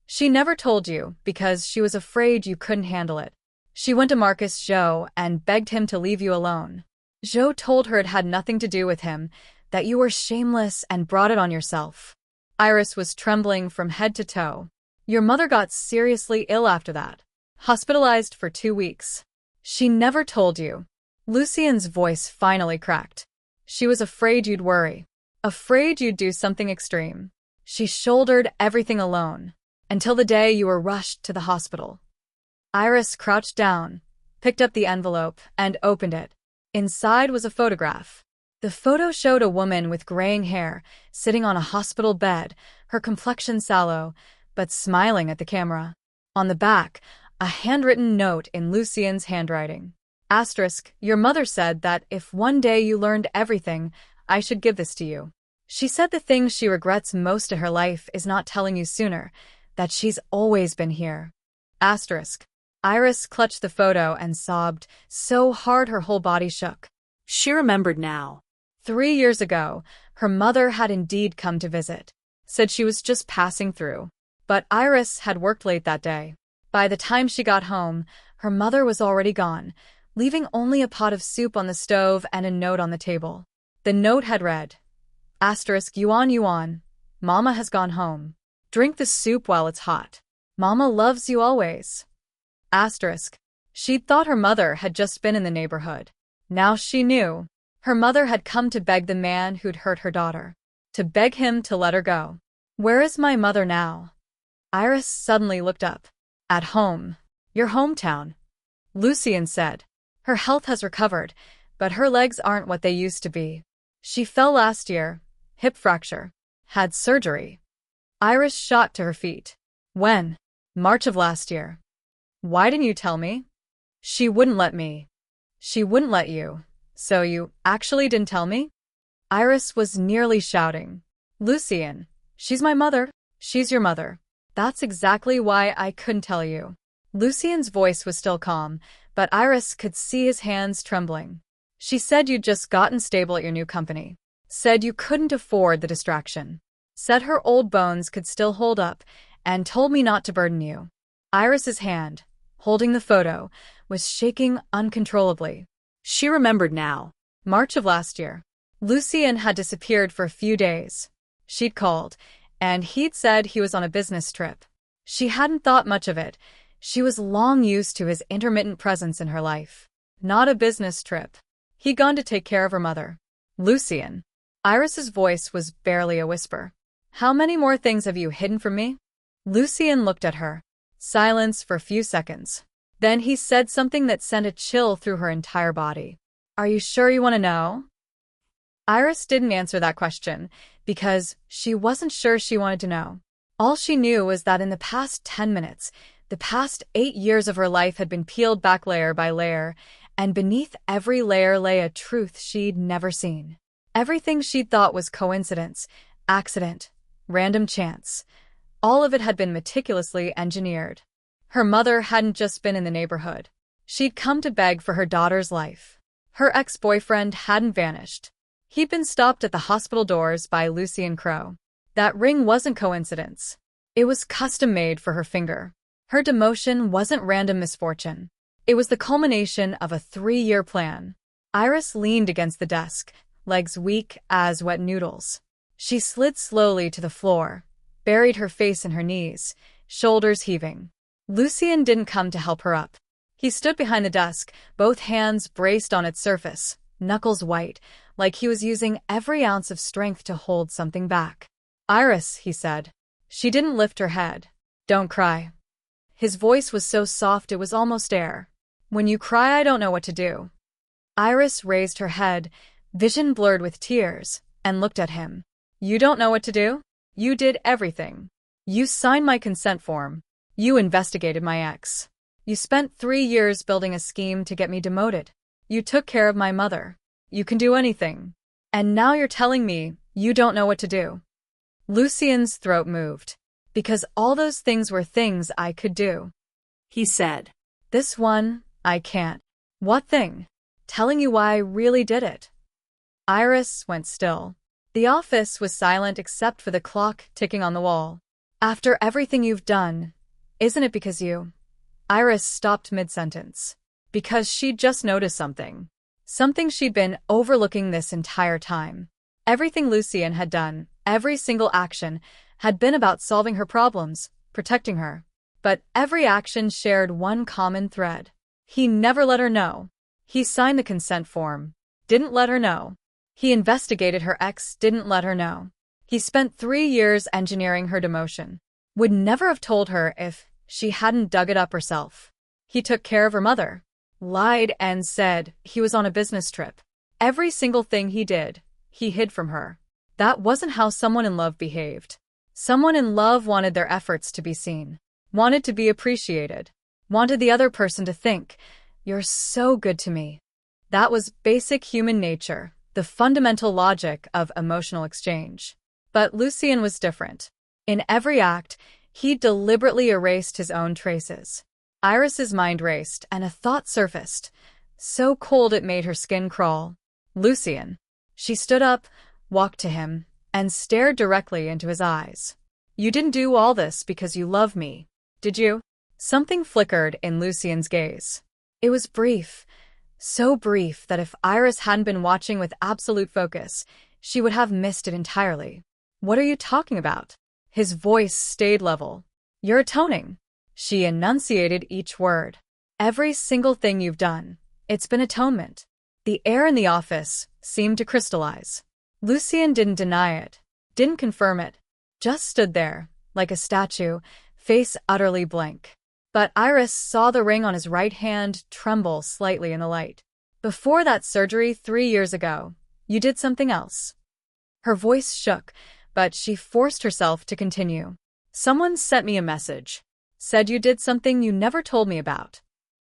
She never told you because she was afraid you couldn't handle it. She went to Marcus Joe and begged him to leave you alone. Joe told her it had nothing to do with him, that you were shameless and brought it on yourself. Iris was trembling from head to toe. Your mother got seriously ill after that. Hospitalized for 2 weeks. She never told you. Lucien's voice finally cracked. She was afraid you'd worry. Afraid you'd do something extreme. She shouldered everything alone. Until the day you were rushed to the hospital. Iris crouched down, picked up the envelope, and opened it. Inside was a photograph. The photo showed a woman with graying hair, sitting on a hospital bed, her complexion sallow, but smiling at the camera. On the back, a handwritten note in Lucien's handwriting. Asterisk, your mother said that if one day you learned everything, I should give this to you. She said the thing she regrets most in her life is not telling you sooner, that she's always been here. Asterisk. Iris clutched the photo and sobbed so hard her whole body shook. She remembered now. 3 years ago, her mother had indeed come to visit. Said she was just passing through. But Iris had worked late that day. By the time she got home, her mother was already gone, leaving only a pot of soup on the stove and a note on the table. The note had read, Asterisk, Yuan, Mama has gone home. Drink the soup while it's hot. Mama loves you always. Asterisk. She'd thought her mother had just been in the neighborhood. Now she knew. Her mother had come to beg the man who'd hurt her daughter. To beg him to let her go. Where is my mother now? Iris suddenly looked up. At home. Your hometown. Lucien said. Her health has recovered, but her legs aren't what they used to be. She fell last year. Hip fracture. Had surgery. Iris shot to her feet. When? March of last year. Why didn't you tell me? She wouldn't let me. She wouldn't let you. So you actually didn't tell me? Iris was nearly shouting. Lucien, she's my mother. She's your mother. That's exactly why I couldn't tell you. Lucien's voice was still calm, but Iris could see his hands trembling. She said you'd just gotten stable at your new company. Said you couldn't afford the distraction. Said her old bones could still hold up, and told me not to burden you. Iris's hand, holding the photo, was shaking uncontrollably. She remembered now. March of last year. Lucien had disappeared for a few days. She'd called, and he'd said he was on a business trip. She hadn't thought much of it. She was long used to his intermittent presence in her life. Not a business trip. He'd gone to take care of her mother. Lucien. Iris's voice was barely a whisper. How many more things have you hidden from me? Lucien looked at her. Silence for a few seconds. Then he said something that sent a chill through her entire body. Are you sure you want to know? Iris didn't answer that question because she wasn't sure she wanted to know. All she knew was that in the past 10 minutes, the past 8 years of her life had been peeled back layer by layer, and beneath every layer lay a truth she'd never seen. Everything she'd thought was coincidence, accident, random chance. All of it had been meticulously engineered. Her mother hadn't just been in the neighborhood. She'd come to beg for her daughter's life. Her ex-boyfriend hadn't vanished. He'd been stopped at the hospital doors by Lucien Crow. That ring wasn't coincidence. It was custom-made for her finger. Her demotion wasn't random misfortune. It was the culmination of a 3-year plan. Iris leaned against the desk, legs weak as wet noodles. She slid slowly to the floor, buried her face in her knees, shoulders heaving. Lucien didn't come to help her up. He stood behind the desk, both hands braced on its surface, knuckles white, like he was using every ounce of strength to hold something back. Iris, he said. She didn't lift her head. Don't cry. His voice was so soft it was almost air. When you cry, I don't know what to do. Iris raised her head, vision blurred with tears, and looked at him. You don't know what to do? You did everything. You signed my consent form. You investigated my ex. You spent 3 years building a scheme to get me demoted. You took care of my mother. You can do anything. And now you're telling me you don't know what to do. Lucien's throat moved. Because all those things were things I could do. He said. This one, I can't. What thing? Telling you why I really did it. Iris went still. The office was silent except for the clock ticking on the wall. After everything you've done, isn't it because you? Iris stopped mid-sentence. Because she'd just noticed something. Something she'd been overlooking this entire time. Everything Lucien had done, every single action, had been about solving her problems, protecting her. But every action shared one common thread. He never let her know. He signed the consent form. Didn't let her know. He investigated her ex, didn't let her know. He spent 3 years engineering her demotion. Would never have told her if she hadn't dug it up herself. He took care of her mother. Lied and said he was on a business trip. Every single thing he did, he hid from her. That wasn't how someone in love behaved. Someone in love wanted their efforts to be seen. Wanted to be appreciated. Wanted the other person to think, "You're so good to me." That was basic human nature, the fundamental logic of emotional exchange. But Lucien was different. In every act, he deliberately erased his own traces. Iris's mind raced, and a thought surfaced, so cold it made her skin crawl. Lucien. She stood up, walked to him, and stared directly into his eyes. You didn't do all this because you love me, did you? Something flickered in Lucien's gaze. It was brief, so brief that if Iris hadn't been watching with absolute focus, she would have missed it entirely. What are you talking about? His voice stayed level. You're atoning. She enunciated each word. Every single thing you've done, it's been atonement. The air in the office seemed to crystallize. Lucien didn't deny it, didn't confirm it, just stood there, like a statue, face utterly blank. But Iris saw the ring on his right hand tremble slightly in the light. Before that surgery 3 years ago, you did something else. Her voice shook, but she forced herself to continue. Someone sent me a message. Said you did something you never told me about.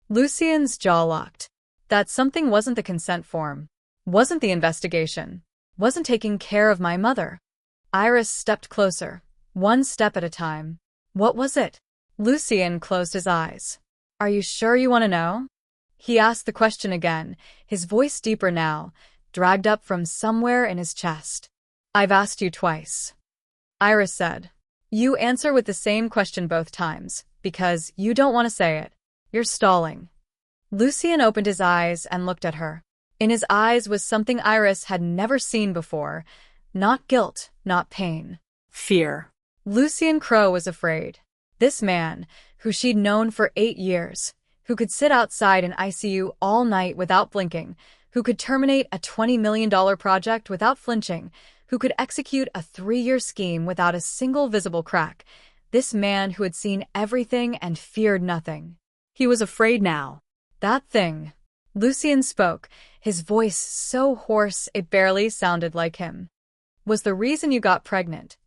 Lucien's jaw locked. That something wasn't the consent form. Wasn't the investigation. Wasn't taking care of my mother. Iris stepped closer, one step at a time. What was it? Lucien closed his eyes. Are you sure you want to know? He asked the question again, his voice deeper now, dragged up from somewhere in his chest. I've asked you twice. Iris said. You answer with the same question both times, because you don't want to say it. You're stalling. Lucien opened his eyes and looked at her. In his eyes was something Iris had never seen before. Not guilt, not pain. Fear. Lucien Crowe was afraid. This man, who she'd known for 8 years, who could sit outside an ICU all night without blinking, who could terminate a $20 million project without flinching, who could execute a 3-year scheme without a single visible crack. This man who had seen everything and feared nothing. He was afraid now. That thing. Lucien spoke, his voice so hoarse it barely sounded like him. Was the reason you got pregnant.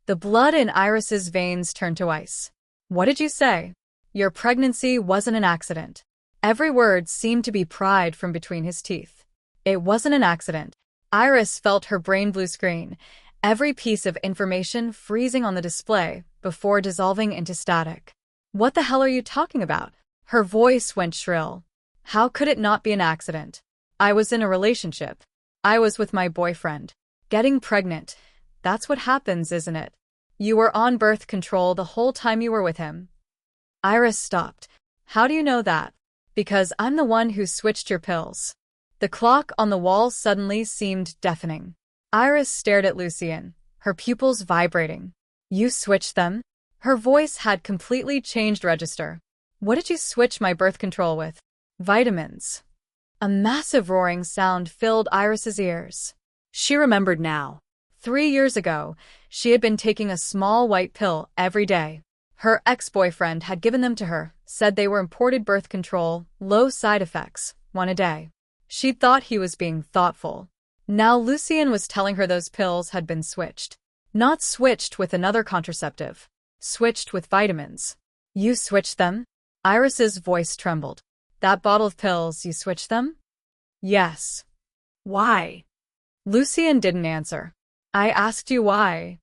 The blood in Iris's veins turned to ice. What did you say? Your pregnancy wasn't an accident. Every word seemed to be pried from between his teeth. It wasn't an accident. Iris felt her brain blue screen, every piece of information freezing on the display before dissolving into static. What the hell are you talking about? Her voice went shrill. How could it not be an accident? I was in a relationship. I was with my boyfriend. Getting pregnant. That's what happens, isn't it? You were on birth control the whole time you were with him. Iris stopped. How do you know that? Because I'm the one who switched your pills. The clock on the wall suddenly seemed deafening. Iris stared at Lucien, her pupils vibrating. You switched them? Her voice had completely changed register. What did you switch my birth control with? Vitamins. A massive roaring sound filled Iris's ears. She remembered now. 3 years ago, she had been taking a small white pill every day. Her ex-boyfriend had given them to her, said they were imported birth control, low side effects, 1 a day. She'd thought he was being thoughtful. Now Lucien was telling her those pills had been switched. Not switched with another contraceptive. Switched with vitamins. You switched them? Iris's voice trembled. That bottle of pills, you switched them? Yes. Why? Lucien didn't answer. I asked you why.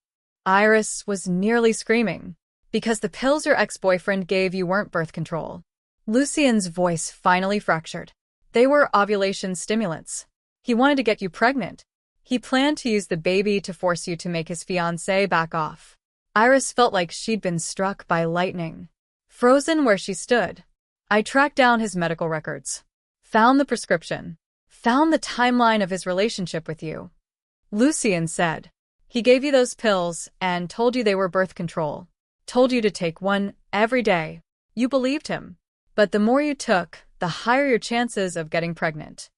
Iris was nearly screaming. Because the pills your ex-boyfriend gave you weren't birth control. Lucien's voice finally fractured. They were ovulation stimulants. He wanted to get you pregnant. He planned to use the baby to force you to make his fiancé back off. Iris felt like she'd been struck by lightning. Frozen where she stood. I tracked down his medical records. Found the prescription. Found the timeline of his relationship with you. Lucien said. He gave you those pills and told you they were birth control. Told you to take one every day. You believed him. But the more you took, the higher your chances of getting pregnant.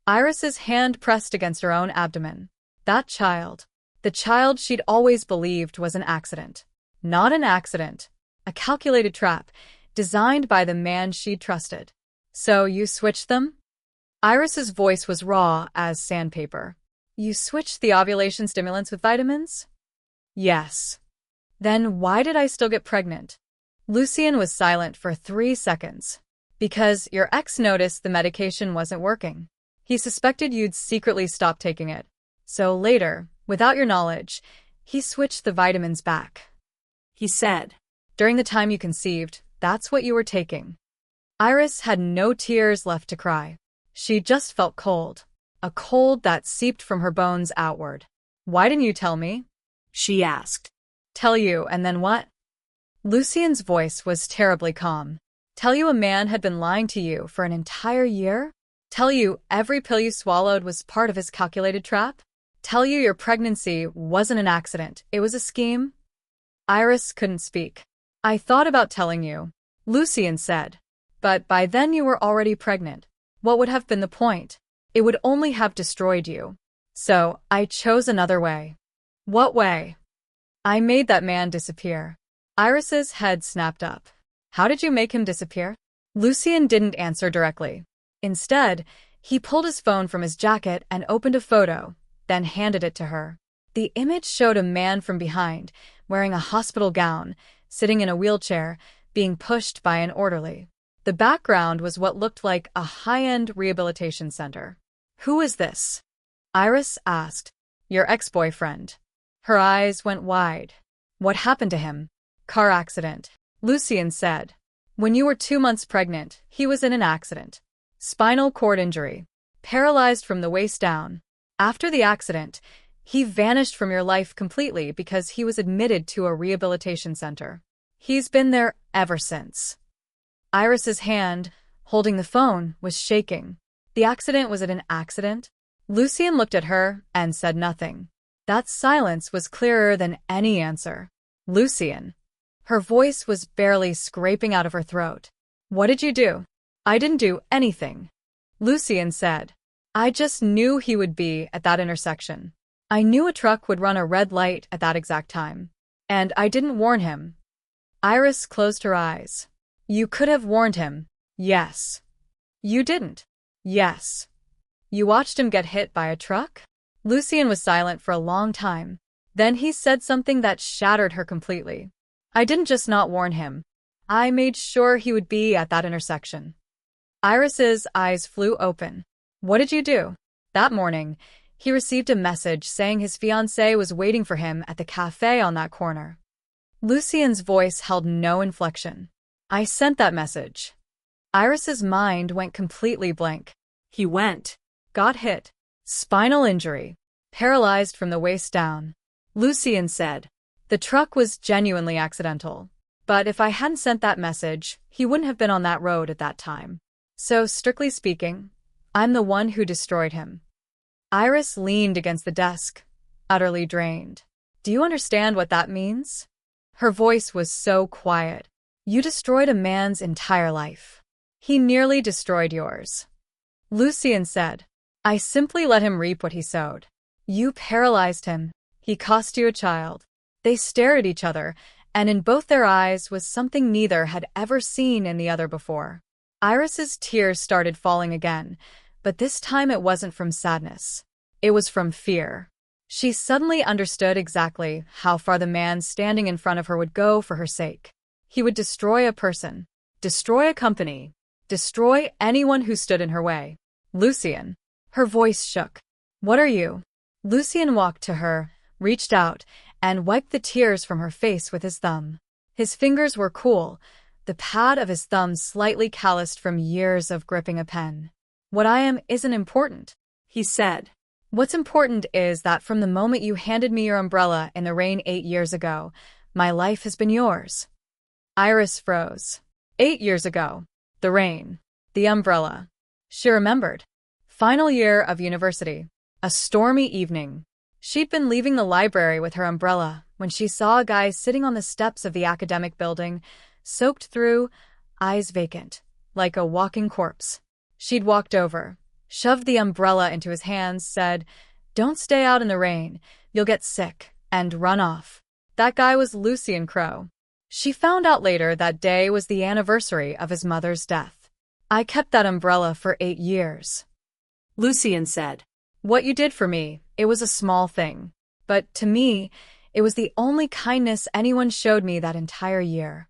Iris's hand pressed against her own abdomen. That child. The child she'd always believed was an accident. Not an accident. A calculated trap, designed by the man she'd trusted. So you switched them? Iris's voice was raw as sandpaper. You switched the ovulation stimulants with vitamins? Yes. Then why did I still get pregnant? Lucien was silent for 3 seconds. Because your ex noticed the medication wasn't working. He suspected you'd secretly stopped taking it. So later, without your knowledge, he switched the vitamins back. He said. During the time you conceived, that's what you were taking. Iris had no tears left to cry. She just felt cold. A cold that seeped from her bones outward. Why didn't you tell me? She asked. Tell you, and then what? Lucien's voice was terribly calm. Tell you a man had been lying to you for an entire year? Tell you every pill you swallowed was part of his calculated trap? Tell you your pregnancy wasn't an accident, it was a scheme? Iris couldn't speak. I thought about telling you, Lucien said. But by then you were already pregnant. What would have been the point? It would only have destroyed you. So, I chose another way. What way? I made that man disappear. Iris's head snapped up. How did you make him disappear? Lucien didn't answer directly. Instead, he pulled his phone from his jacket and opened a photo, then handed it to her. The image showed a man from behind, wearing a hospital gown, sitting in a wheelchair, being pushed by an orderly. The background was what looked like a high-end rehabilitation center. Who is this? Iris asked. Your ex-boyfriend. Her eyes went wide. What happened to him? Car accident. Lucien said. When you were 2 months pregnant, he was in an accident. Spinal cord injury. Paralyzed from the waist down. After the accident, he vanished from your life completely because he was admitted to a rehabilitation center. He's been there ever since. Iris's hand, holding the phone, was shaking. The accident was it an accident? Lucien looked at her and said nothing. That silence was clearer than any answer. Lucien. Her voice was barely scraping out of her throat. What did you do? I didn't do anything. Lucien said. I just knew he would be at that intersection. I knew a truck would run a red light at that exact time. And I didn't warn him. Iris closed her eyes. You could have warned him. Yes. You didn't. Yes. You watched him get hit by a truck? Lucien was silent for a long time. Then he said something that shattered her completely. I didn't just not warn him. I made sure he would be at that intersection. Iris's eyes flew open. What did you do? That morning, he received a message saying his fiancée was waiting for him at the cafe on that corner. Lucien's voice held no inflection. I sent that message. Iris's mind went completely blank. He went. Got hit. Spinal injury. Paralyzed from the waist down. Lucien said. The truck was genuinely accidental. But if I hadn't sent that message, he wouldn't have been on that road at that time. So, strictly speaking, I'm the one who destroyed him. Iris leaned against the desk, utterly drained. Do you understand what that means? Her voice was so quiet. You destroyed a man's entire life. He nearly destroyed yours. Lucien said. I simply let him reap what he sowed. You paralyzed him. He cost you a child. They stared at each other, and in both their eyes was something neither had ever seen in the other before. Iris's tears started falling again, but this time it wasn't from sadness. It was from fear. She suddenly understood exactly how far the man standing in front of her would go for her sake. He would destroy a person, destroy a company, destroy anyone who stood in her way. Lucien. Her voice shook. What are you? Lucien walked to her, reached out, and wiped the tears from her face with his thumb. His fingers were cool, the pad of his thumb slightly calloused from years of gripping a pen. "What I am isn't important," he said. "What's important is that from the moment you handed me your umbrella in the rain 8 years ago, my life has been yours." Iris froze. 8 years ago. The rain. The umbrella. She remembered. Final year of university. A stormy evening. She'd been leaving the library with her umbrella when she saw a guy sitting on the steps of the academic building, soaked through, eyes vacant, like a walking corpse. She'd walked over, shoved the umbrella into his hands, said, "Don't stay out in the rain, you'll get sick," and run off. That guy was Lucien Crow. She found out later that day was the anniversary of his mother's death. "I kept that umbrella for 8 years. Lucien said. "What you did for me, it was a small thing. But to me, it was the only kindness anyone showed me that entire year."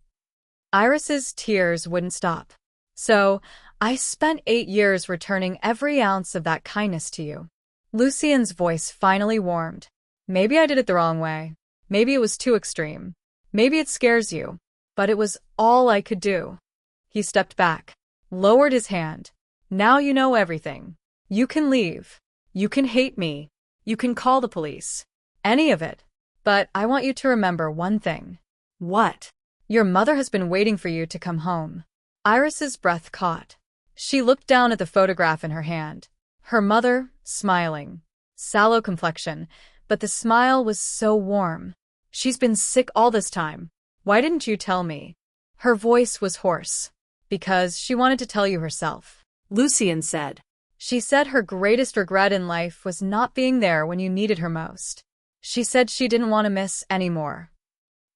Iris's tears wouldn't stop. "So, I spent 8 years returning every ounce of that kindness to you." Lucien's voice finally warmed. "Maybe I did it the wrong way. Maybe it was too extreme. Maybe it scares you. But it was all I could do." He stepped back, lowered his hand. "Now you know everything. You can leave. You can hate me. You can call the police. Any of it. But I want you to remember one thing." "What?" "Your mother has been waiting for you to come home." Iris's breath caught. She looked down at the photograph in her hand. Her mother, smiling. Sallow complexion, but the smile was so warm. "She's been sick all this time. Why didn't you tell me?" Her voice was hoarse. "Because she wanted to tell you herself," Lucien said. "She said her greatest regret in life was not being there when you needed her most. She said she didn't want to miss any more."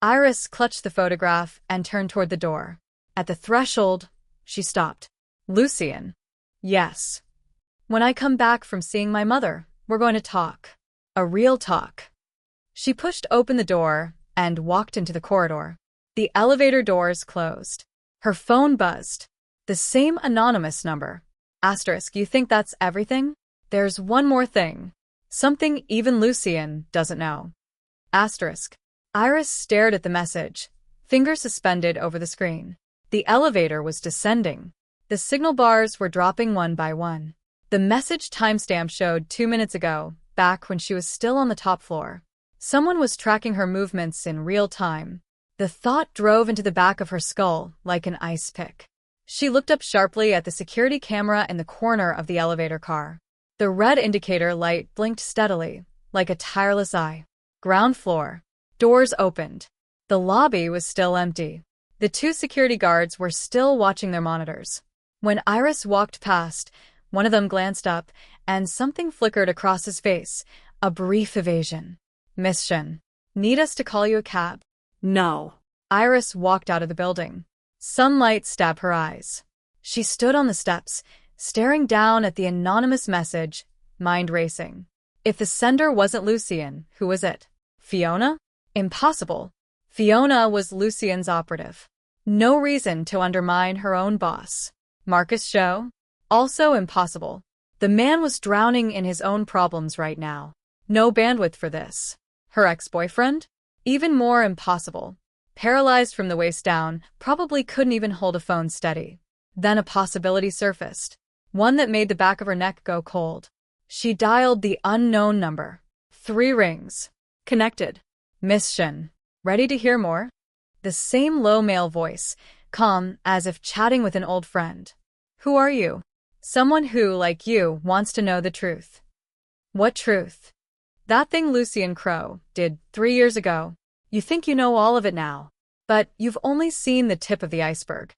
Iris clutched the photograph and turned toward the door. At the threshold, she stopped. "Lucien." "Yes. When I come back from seeing my mother, we're going to talk. A real talk." She pushed open the door and walked into the corridor. The elevator doors closed. Her phone buzzed. The same anonymous number. Asterisk, "You think that's everything? There's one more thing. Something even Lucien doesn't know." Asterisk. Iris stared at the message, fingers suspended over the screen. The elevator was descending. The signal bars were dropping one by one. The message timestamp showed 2 minutes ago, back when she was still on the top floor. Someone was tracking her movements in real time. The thought drove into the back of her skull like an ice pick. She looked up sharply at the security camera in the corner of the elevator car. The red indicator light blinked steadily, like a tireless eye. Ground floor. Doors opened. The lobby was still empty. The 2 security guards were still watching their monitors. When Iris walked past, one of them glanced up, and something flickered across his face, a brief evasion. "Miss Shin, need us to call you a cab?" "No." Iris walked out of the building. Sunlight stabbed her eyes. She stood on the steps, staring down at the anonymous message, mind racing. If the sender wasn't Lucien, who was it? Fiona? Impossible. Fiona was Lucien's operative. No reason to undermine her own boss. Marcus Show? Also impossible. The man was drowning in his own problems right now. No bandwidth for this. Her ex-boyfriend? Even more impossible. Paralyzed from the waist down, probably couldn't even hold a phone steady. Then a possibility surfaced. One that made the back of her neck go cold. She dialed the unknown number. 3 rings. Connected. "Miss Shin. Ready to hear more?" The same low male voice, calm, as if chatting with an old friend. "Who are you?" "Someone who, like you, wants to know the truth." "What truth?" "That thing Lucien Crow did 3 years ago. You think you know all of it now. But you've only seen the tip of the iceberg."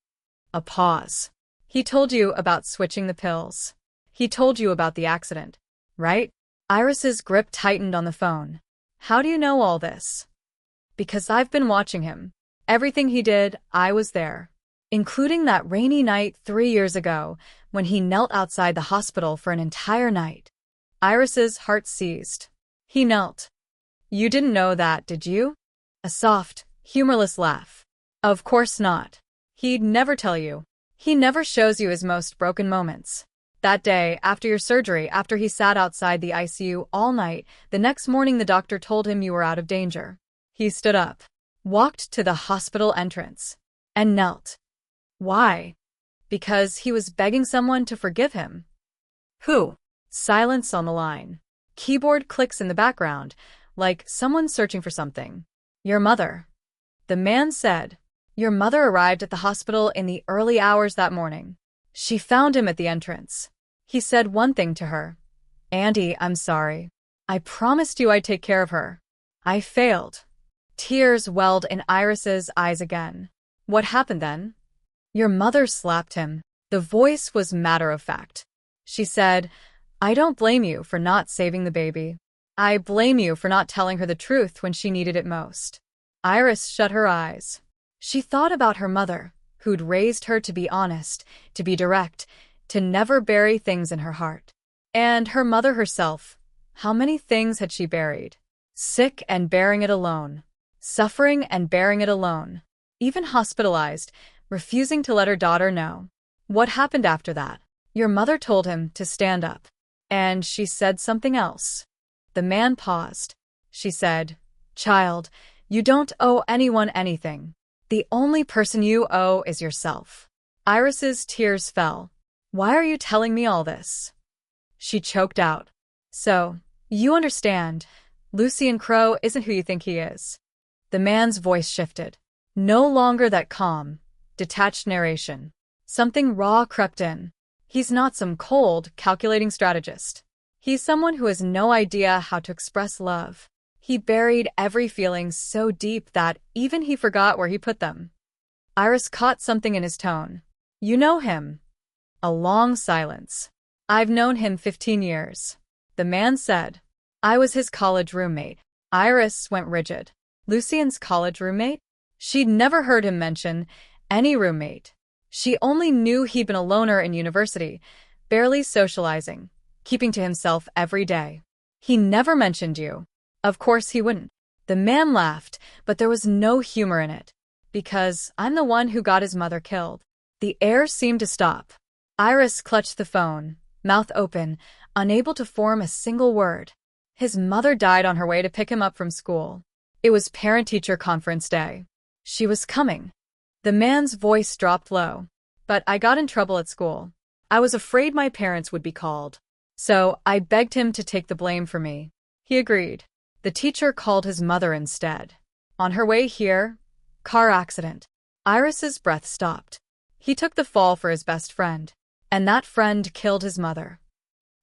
A pause. "He told you about switching the pills. He told you about the accident, right?" Iris's grip tightened on the phone. "How do you know all this?" "Because I've been watching him. Everything he did, I was there. Including that rainy night 3 years ago, when he knelt outside the hospital for an entire night." Iris's heart seized. "He knelt. You didn't know that, did you?" A soft, humorless laugh. "Of course not. He'd never tell you. He never shows you his most broken moments. That day, after your surgery, after he sat outside the ICU all night, the next morning the doctor told him you were out of danger. He stood up, walked to the hospital entrance, and knelt. Why? Because he was begging someone to forgive him. Who? Silence on the line. Keyboard clicks in the background, like someone searching for something. Your mother. The man said. Your mother arrived at the hospital in the early hours that morning. She found him at the entrance. He said one thing to her. Andy, I'm sorry. I promised you I'd take care of her. I failed. Tears welled in Iris's eyes again. What happened then? Your mother slapped him. The voice was matter-of-fact. She said, I don't blame you for not saving the baby. I blame you for not telling her the truth when she needed it most. Iris shut her eyes. She thought about her mother, who'd raised her to be honest, to be direct, to never bury things in her heart. And her mother herself. How many things had she buried? Sick and bearing it alone. Suffering and bearing it alone. Even hospitalized, refusing to let her daughter know. What happened after that? Your mother told him to stand up. And she said something else. The man paused. She said, Child, you don't owe anyone anything. The only person you owe is yourself. Iris's tears fell. Why are you telling me all this? She choked out. So, you understand, Lucien Crowe isn't who you think he is. The man's voice shifted. No longer that calm, detached narration. Something raw crept in. He's not some cold, calculating strategist. He's someone who has no idea how to express love. He buried every feeling so deep that even he forgot where he put them. Iris caught something in his tone. You know him. A long silence. I've known him 15 years. The man said. I was his college roommate. Iris went rigid. Lucien's college roommate? She'd never heard him mention any roommate. She only knew he'd been a loner in university, barely socializing, keeping to himself every day. He never mentioned you. Of course he wouldn't. The man laughed, but there was no humor in it. Because I'm the one who got his mother killed. The air seemed to stop. Iris clutched the phone, mouth open, unable to form a single word. His mother died on her way to pick him up from school. It was parent-teacher conference day. She was coming. The man's voice dropped low. But I got in trouble at school. I was afraid my parents would be called. So I begged him to take the blame for me. He agreed. The teacher called his mother instead. On her way here, car accident. Iris's breath stopped. He took the fall for his best friend. And that friend killed his mother.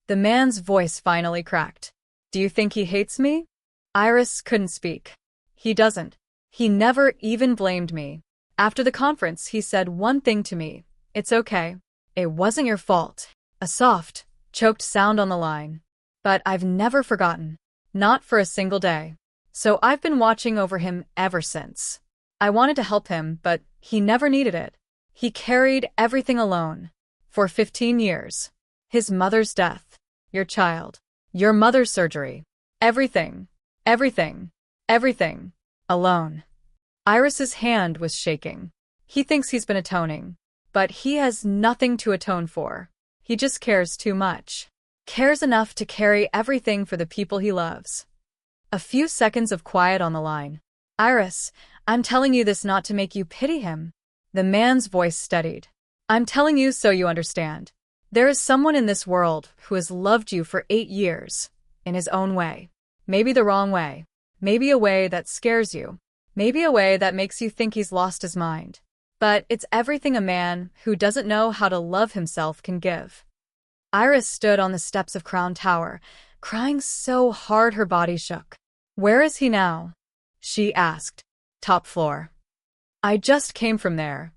The man's voice finally cracked. Do you think he hates me? Iris couldn't speak. He doesn't. He never even blamed me. After the conference, he said one thing to me. It's okay. It wasn't your fault. A soft, choked sound on the line. But I've never forgotten. Not for a single day. So I've been watching over him ever since. I wanted to help him, but he never needed it. He carried everything alone. For 15 years. His mother's death. Your child. Your mother's surgery. Everything. Everything. Everything. Alone. Iris's hand was shaking. He thinks he's been atoning. But he has nothing to atone for. He just cares too much. Cares enough to carry everything for the people he loves. A few seconds of quiet on the line. Iris, I'm telling you this not to make you pity him. The man's voice steadied. I'm telling you so you understand. There is someone in this world who has loved you for 8 years, in his own way. Maybe the wrong way. Maybe a way that scares you. Maybe a way that makes you think he's lost his mind. But it's everything a man who doesn't know how to love himself can give. Iris stood on the steps of Crown Tower, crying so hard her body shook. Where is he now? She asked. Top floor. I just came from there.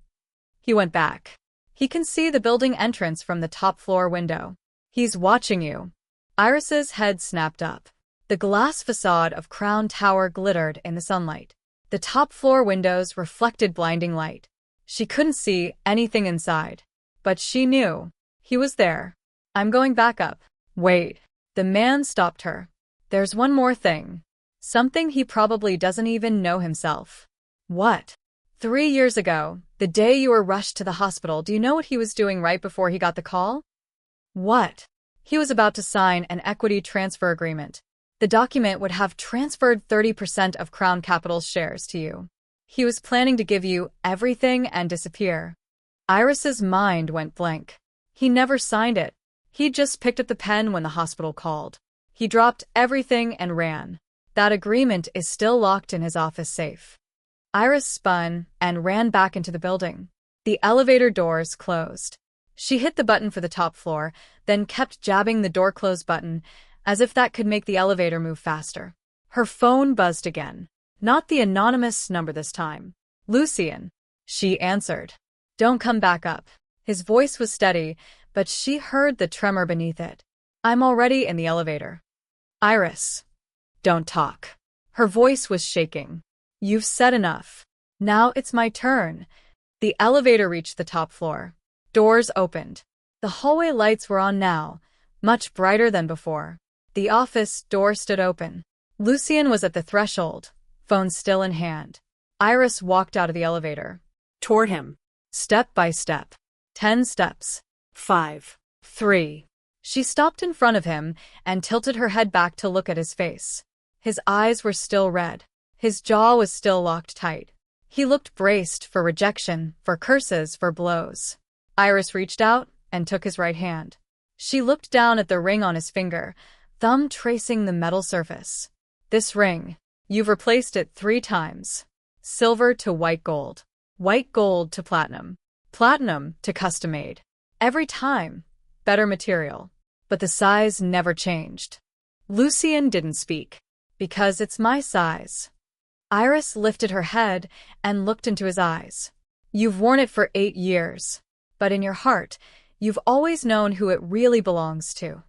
He went back. He can see the building entrance from the top floor window. He's watching you. Iris's head snapped up. The glass facade of Crown Tower glittered in the sunlight. The top floor windows reflected blinding light. She couldn't see anything inside. But she knew. He was there. I'm going back up. Wait. The man stopped her. There's one more thing. Something he probably doesn't even know himself. What? 3 years ago, the day you were rushed to the hospital, do you know what he was doing right before he got the call? What? He was about to sign an equity transfer agreement. The document would have transferred 30% of Crown Capital's shares to you. He was planning to give you everything and disappear. Iris's mind went blank. He never signed it. He just picked up the pen when the hospital called. He dropped everything and ran. That agreement is still locked in his office safe. Iris spun and ran back into the building. The elevator doors closed. She hit the button for the top floor, then kept jabbing the door close button, as if that could make the elevator move faster. Her phone buzzed again. Not the anonymous number this time. Lucien. She answered. Don't come back up. His voice was steady, but she heard the tremor beneath it. I'm already in the elevator. Iris. Don't talk. Her voice was shaking. You've said enough. Now it's my turn. The elevator reached the top floor. Doors opened. The hallway lights were on now, much brighter than before. The office door stood open. Lucien was at the threshold, phone still in hand. Iris walked out of the elevator. Toward him. Step by step. 10 steps. 5. 3. She stopped in front of him and tilted her head back to look at his face. His eyes were still red. His jaw was still locked tight. He looked braced for rejection, for curses, for blows. Iris reached out and took his right hand. She looked down at the ring on his finger, thumb tracing the metal surface. This ring, you've replaced it 3 times. Silver to white gold to platinum, platinum to custom-made. Every time, better material. But the size never changed. Lucien didn't speak. Because it's my size. Iris lifted her head and looked into his eyes. You've worn it for 8 years. But in your heart, you've always known who it really belongs to.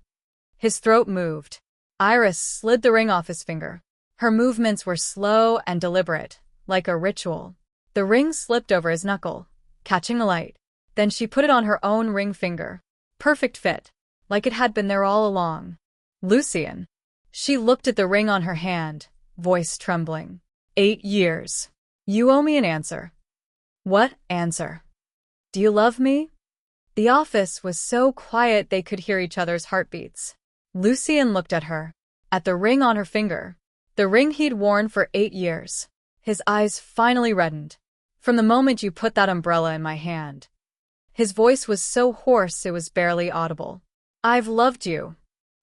His throat moved. Iris slid the ring off his finger. Her movements were slow and deliberate, like a ritual. The ring slipped over his knuckle, catching the light. Then she put it on her own ring finger. Perfect fit, like it had been there all along. Lucien. She looked at the ring on her hand, voice trembling. 8 years. You owe me an answer. What answer? Do you love me? The office was so quiet they could hear each other's heartbeats. Lucien looked at her, at the ring on her finger, the ring he'd worn for 8 years. His eyes finally reddened. From the moment you put that umbrella in my hand. His voice was so hoarse it was barely audible. I've loved you.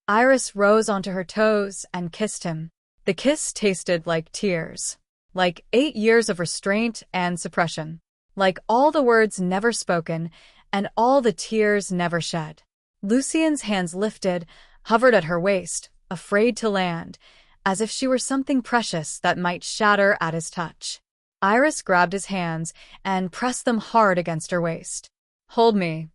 Iris rose onto her toes and kissed him. The kiss tasted like tears, like 8 years of restraint and suppression, like all the words never spoken and all the tears never shed. Lucien's hands lifted, hovered at her waist, afraid to land, as if she were something precious that might shatter at his touch. Iris grabbed his hands and pressed them hard against her waist. Hold me.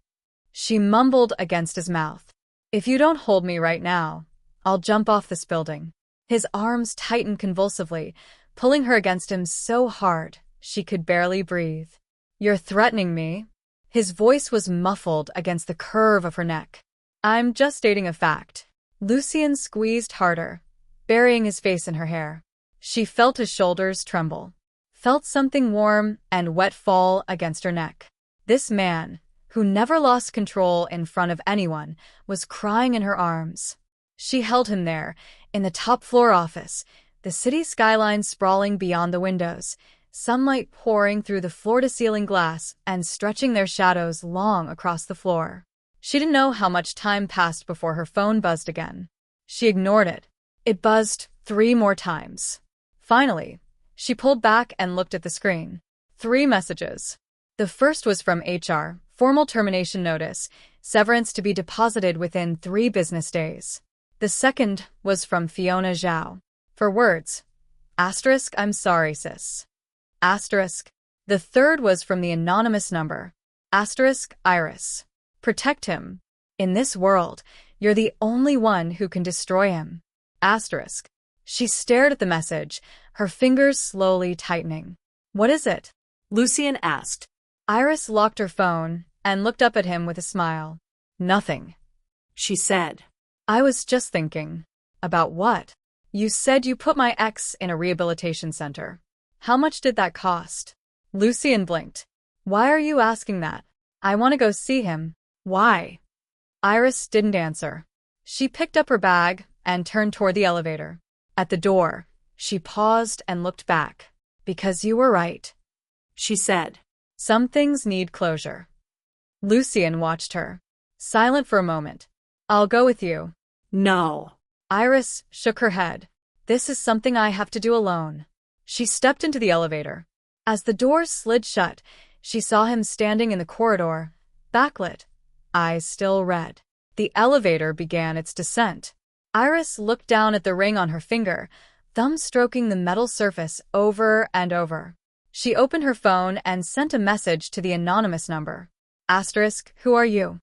She mumbled against his mouth. If you don't hold me right now, I'll jump off this building. His arms tightened convulsively, pulling her against him so hard she could barely breathe. You're threatening me? His voice was muffled against the curve of her neck. I'm just stating a fact. Lucien squeezed harder, burying his face in her hair. She felt his shoulders tremble, felt something warm and wet fall against her neck. This man, who never lost control in front of anyone, was crying in her arms. She held him there, in the top-floor office, the city skyline sprawling beyond the windows, sunlight pouring through the floor-to-ceiling glass and stretching their shadows long across the floor. She didn't know how much time passed before her phone buzzed again. She ignored it. It buzzed 3 more times. Finally, she pulled back and looked at the screen. 3 messages. The first was from HR, formal termination notice, severance to be deposited within 3 business days. The second was from Fiona Zhao. For words. Asterisk, I'm sorry, sis. Asterisk. The third was from the anonymous number. Asterisk, Iris. Protect him. In this world, you're the only one who can destroy him. Asterisk. She stared at the message, her fingers slowly tightening. What is it? Lucien asked. Iris locked her phone and looked up at him with a smile. Nothing, she said. I was just thinking. About what? You said you put my ex in a rehabilitation center. How much did that cost? Lucien blinked. Why are you asking that? I want to go see him. Why? Iris didn't answer. She picked up her bag and turned toward the elevator. At the door, she paused and looked back. Because you were right, she said. Some things need closure. Lucian watched her, silent for a moment. I'll go with you. No. Iris shook her head. This is something I have to do alone. She stepped into the elevator. As the doors slid shut, she saw him standing in the corridor, backlit, eyes still red. The elevator began its descent. Iris looked down at the ring on her finger, thumb stroking the metal surface over and over. She opened her phone and sent a message to the anonymous number. Asterisk, who are you?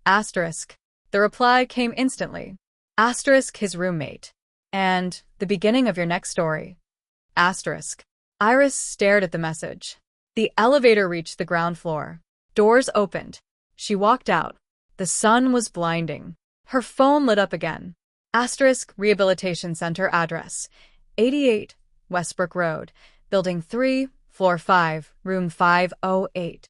Asterisk. The reply came instantly. Asterisk, his roommate. And the beginning of your next story. Asterisk. Iris stared at the message. The elevator reached the ground floor. Doors opened. She walked out. The sun was blinding. Her phone lit up again. Asterisk, Rehabilitation Center address. 88 Westbrook Road, Building 3, Floor 5, Room 508.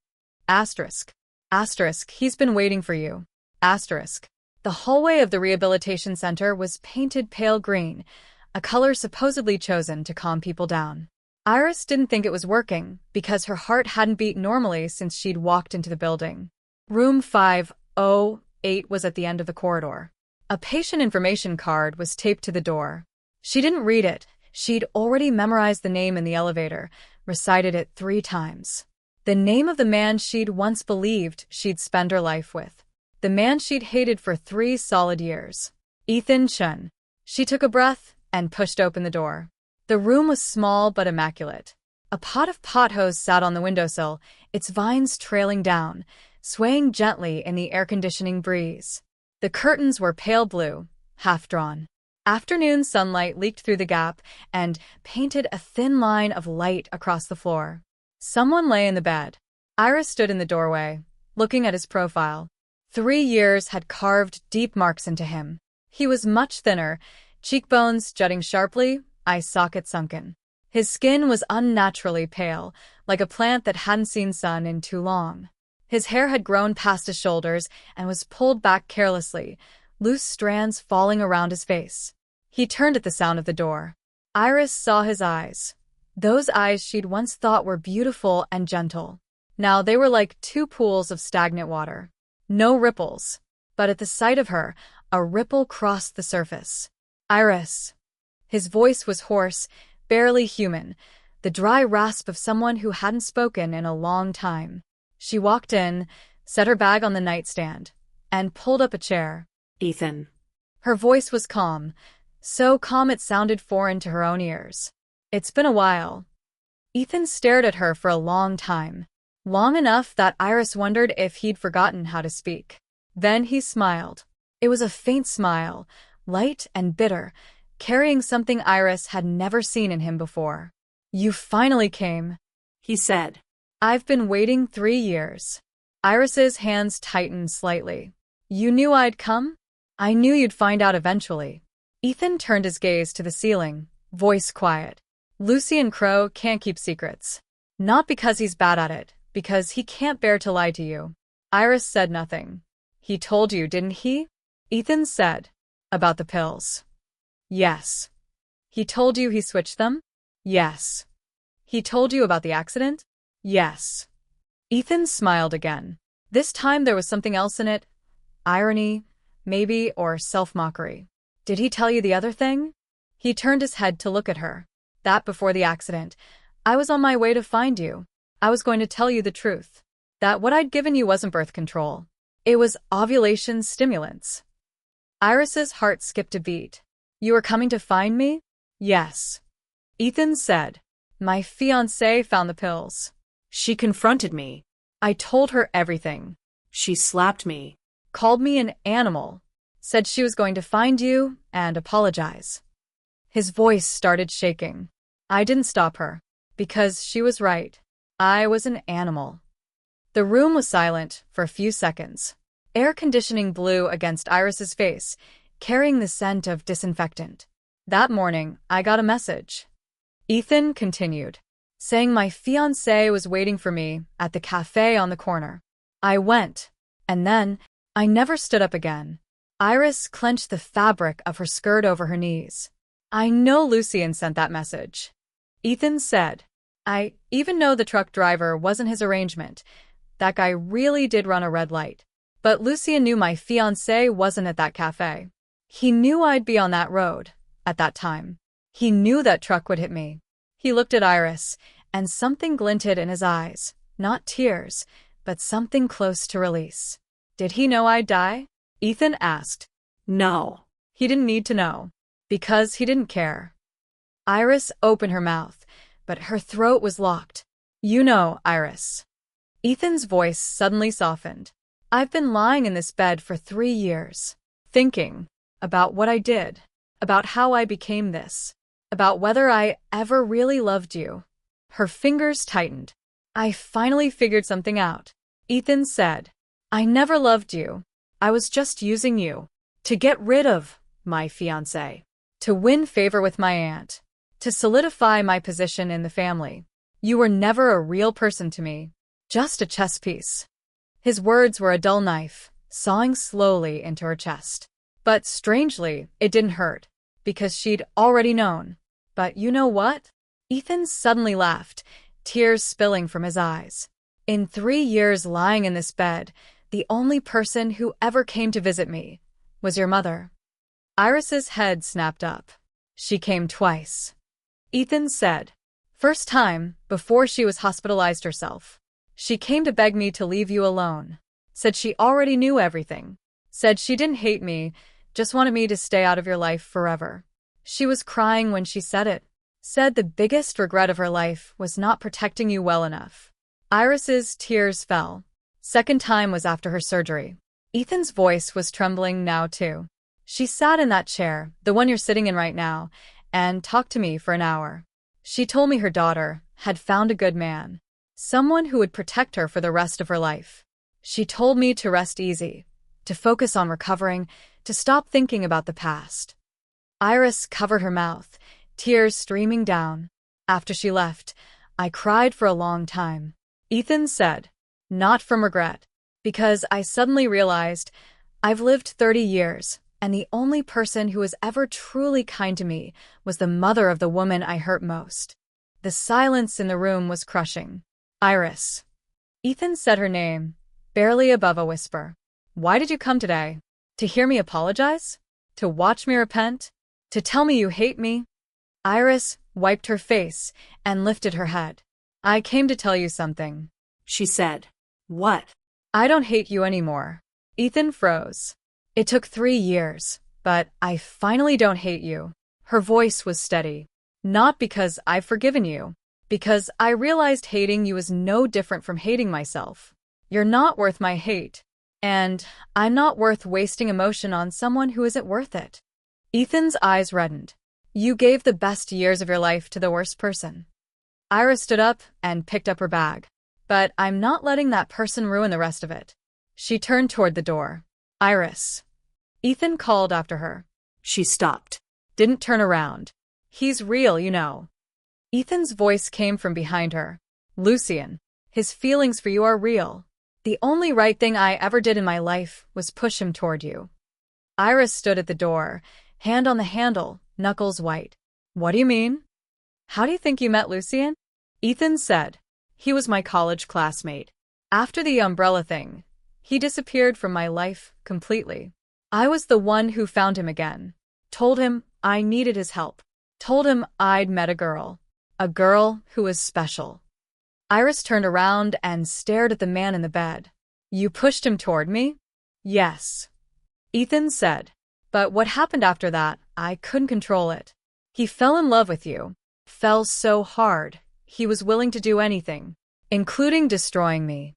Asterisk. Asterisk, he's been waiting for you. Asterisk. The hallway of the rehabilitation center was painted pale green, a color supposedly chosen to calm people down. Iris didn't think it was working because her heart hadn't beat normally since she'd walked into the building. Room 508 was at the end of the corridor. A patient information card was taped to the door. She didn't read it. She'd already memorized the name in the elevator, recited it 3 times. The name of the man she'd once believed she'd spend her life with. The man she'd hated for 3 solid years. Ethan Chun. She took a breath and pushed open the door. The room was small but immaculate. A pot of pothos sat on the windowsill, its vines trailing down, swaying gently in the air-conditioning breeze. The curtains were pale blue, half-drawn. Afternoon sunlight leaked through the gap and painted a thin line of light across the floor. Someone lay in the bed. Iris stood in the doorway, looking at his profile. 3 years had carved deep marks into him. He was much thinner, cheekbones jutting sharply, eye sockets sunken. His skin was unnaturally pale, like a plant that hadn't seen sun in too long. His hair had grown past his shoulders and was pulled back carelessly, loose strands falling around his face. He turned at the sound of the door. Iris saw his eyes. Those eyes she'd once thought were beautiful and gentle. Now they were like 2 pools of stagnant water. No ripples. But at the sight of her, a ripple crossed the surface. Iris. His voice was hoarse, barely human, the dry rasp of someone who hadn't spoken in a long time. She walked in, set her bag on the nightstand, and pulled up a chair. Ethan. Her voice was calm, so calm it sounded foreign to her own ears. It's been a while. Ethan stared at her for a long time. Long enough that Iris wondered if he'd forgotten how to speak. Then he smiled. It was a faint smile, light and bitter, carrying something Iris had never seen in him before. You finally came, he said. I've been waiting 3 years. Iris's hands tightened slightly. You knew I'd come? I knew you'd find out eventually. Ethan turned his gaze to the ceiling, voice quiet. Lucian Crow can't keep secrets. Not because he's bad at it, because he can't bear to lie to you. Iris said nothing. He told you, didn't he? Ethan said. About the pills. Yes. He told you he switched them? Yes. He told you about the accident? Yes. Ethan smiled again. This time there was something else in it. Irony, maybe, or self-mockery. Did he tell you the other thing? He turned his head to look at her. That before the accident. I was on my way to find you. I was going to tell you the truth. That what I'd given you wasn't birth control. It was ovulation stimulants. Iris's heart skipped a beat. You were coming to find me? Yes. Ethan said. My fiancé found the pills. She confronted me. I told her everything. She slapped me. Called me an animal. Said she was going to find you and apologize. His voice started shaking. I didn't stop her. Because she was right. I was an animal. The room was silent for a few seconds. Air conditioning blew against Iris's face, carrying the scent of disinfectant. That morning, I got a message. Ethan continued, saying my fiancé was waiting for me at the cafe on the corner. I went, and then I never stood up again. Iris clenched the fabric of her skirt over her knees. I know Lucian sent that message. Ethan said. I even know the truck driver wasn't his arrangement, that guy really did run a red light. But Lucien knew my fiancé wasn't at that cafe. He knew I'd be on that road at that time. He knew that truck would hit me. He looked at Iris, and something glinted in his eyes. Not tears, but something close to release. Did he know I'd die? Ethan asked. No. He didn't need to know, because he didn't care. Iris opened her mouth, but her throat was locked. You know, Iris. Ethan's voice suddenly softened. I've been lying in this bed for 3 years, thinking about what I did, about how I became this, about whether I ever really loved you. Her fingers tightened. I finally figured something out. Ethan said, I never loved you. I was just using you to get rid of my fiancé, to win favor with my aunt, to solidify my position in the family. You were never a real person to me, just a chess piece. His words were a dull knife, sawing slowly into her chest. But strangely, it didn't hurt, because she'd already known. But you know what? Ethan suddenly laughed, tears spilling from his eyes. In 3 years lying in this bed, the only person who ever came to visit me was your mother. Iris's head snapped up. She came twice. Ethan said. First time, before she was hospitalized herself. She came to beg me to leave you alone. Said she already knew everything. Said she didn't hate me, just wanted me to stay out of your life forever. She was crying when she said it. Said the biggest regret of her life was not protecting you well enough. Iris's tears fell. Second time was after her surgery. Ethan's voice was trembling now too. She sat in that chair, the one you're sitting in right now, and talked to me for an hour. She told me her daughter had found a good man, someone who would protect her for the rest of her life. She told me to rest easy, to focus on recovering, to stop thinking about the past. Iris covered her mouth, tears streaming down. After she left, I cried for a long time. Ethan said, not from regret, because I suddenly realized I've lived 30 years, and the only person who was ever truly kind to me was the mother of the woman I hurt most. The silence in the room was crushing. Iris. Ethan said her name, barely above a whisper. Why did you come today? To hear me apologize? To watch me repent? To tell me you hate me? Iris wiped her face and lifted her head. I came to tell you something, she said. What? I don't hate you anymore. Ethan froze. It took 3 years, but I finally don't hate you. Her voice was steady. Not because I've forgiven you, because I realized hating you is no different from hating myself. You're not worth my hate, and I'm not worth wasting emotion on someone who isn't worth it. Ethan's eyes reddened. You gave the best years of your life to the worst person. Iris stood up and picked up her bag. But I'm not letting that person ruin the rest of it. She turned toward the door. Iris. Ethan called after her. She stopped. Didn't turn around. He's real, you know. Ethan's voice came from behind her. Lucien, his feelings for you are real. The only right thing I ever did in my life was push him toward you. Iris stood at the door, hand on the handle, knuckles white. What do you mean? How do you think you met Lucien? Ethan said. He was my college classmate. After the umbrella thing, he disappeared from my life completely. I was the one who found him again. Told him I needed his help. Told him I'd met a girl who was special. Iris turned around and stared at the man in the bed. You pushed him toward me? Yes. Ethan said. But what happened after that, I couldn't control it. He fell in love with you. Fell so hard. He was willing to do anything, including destroying me.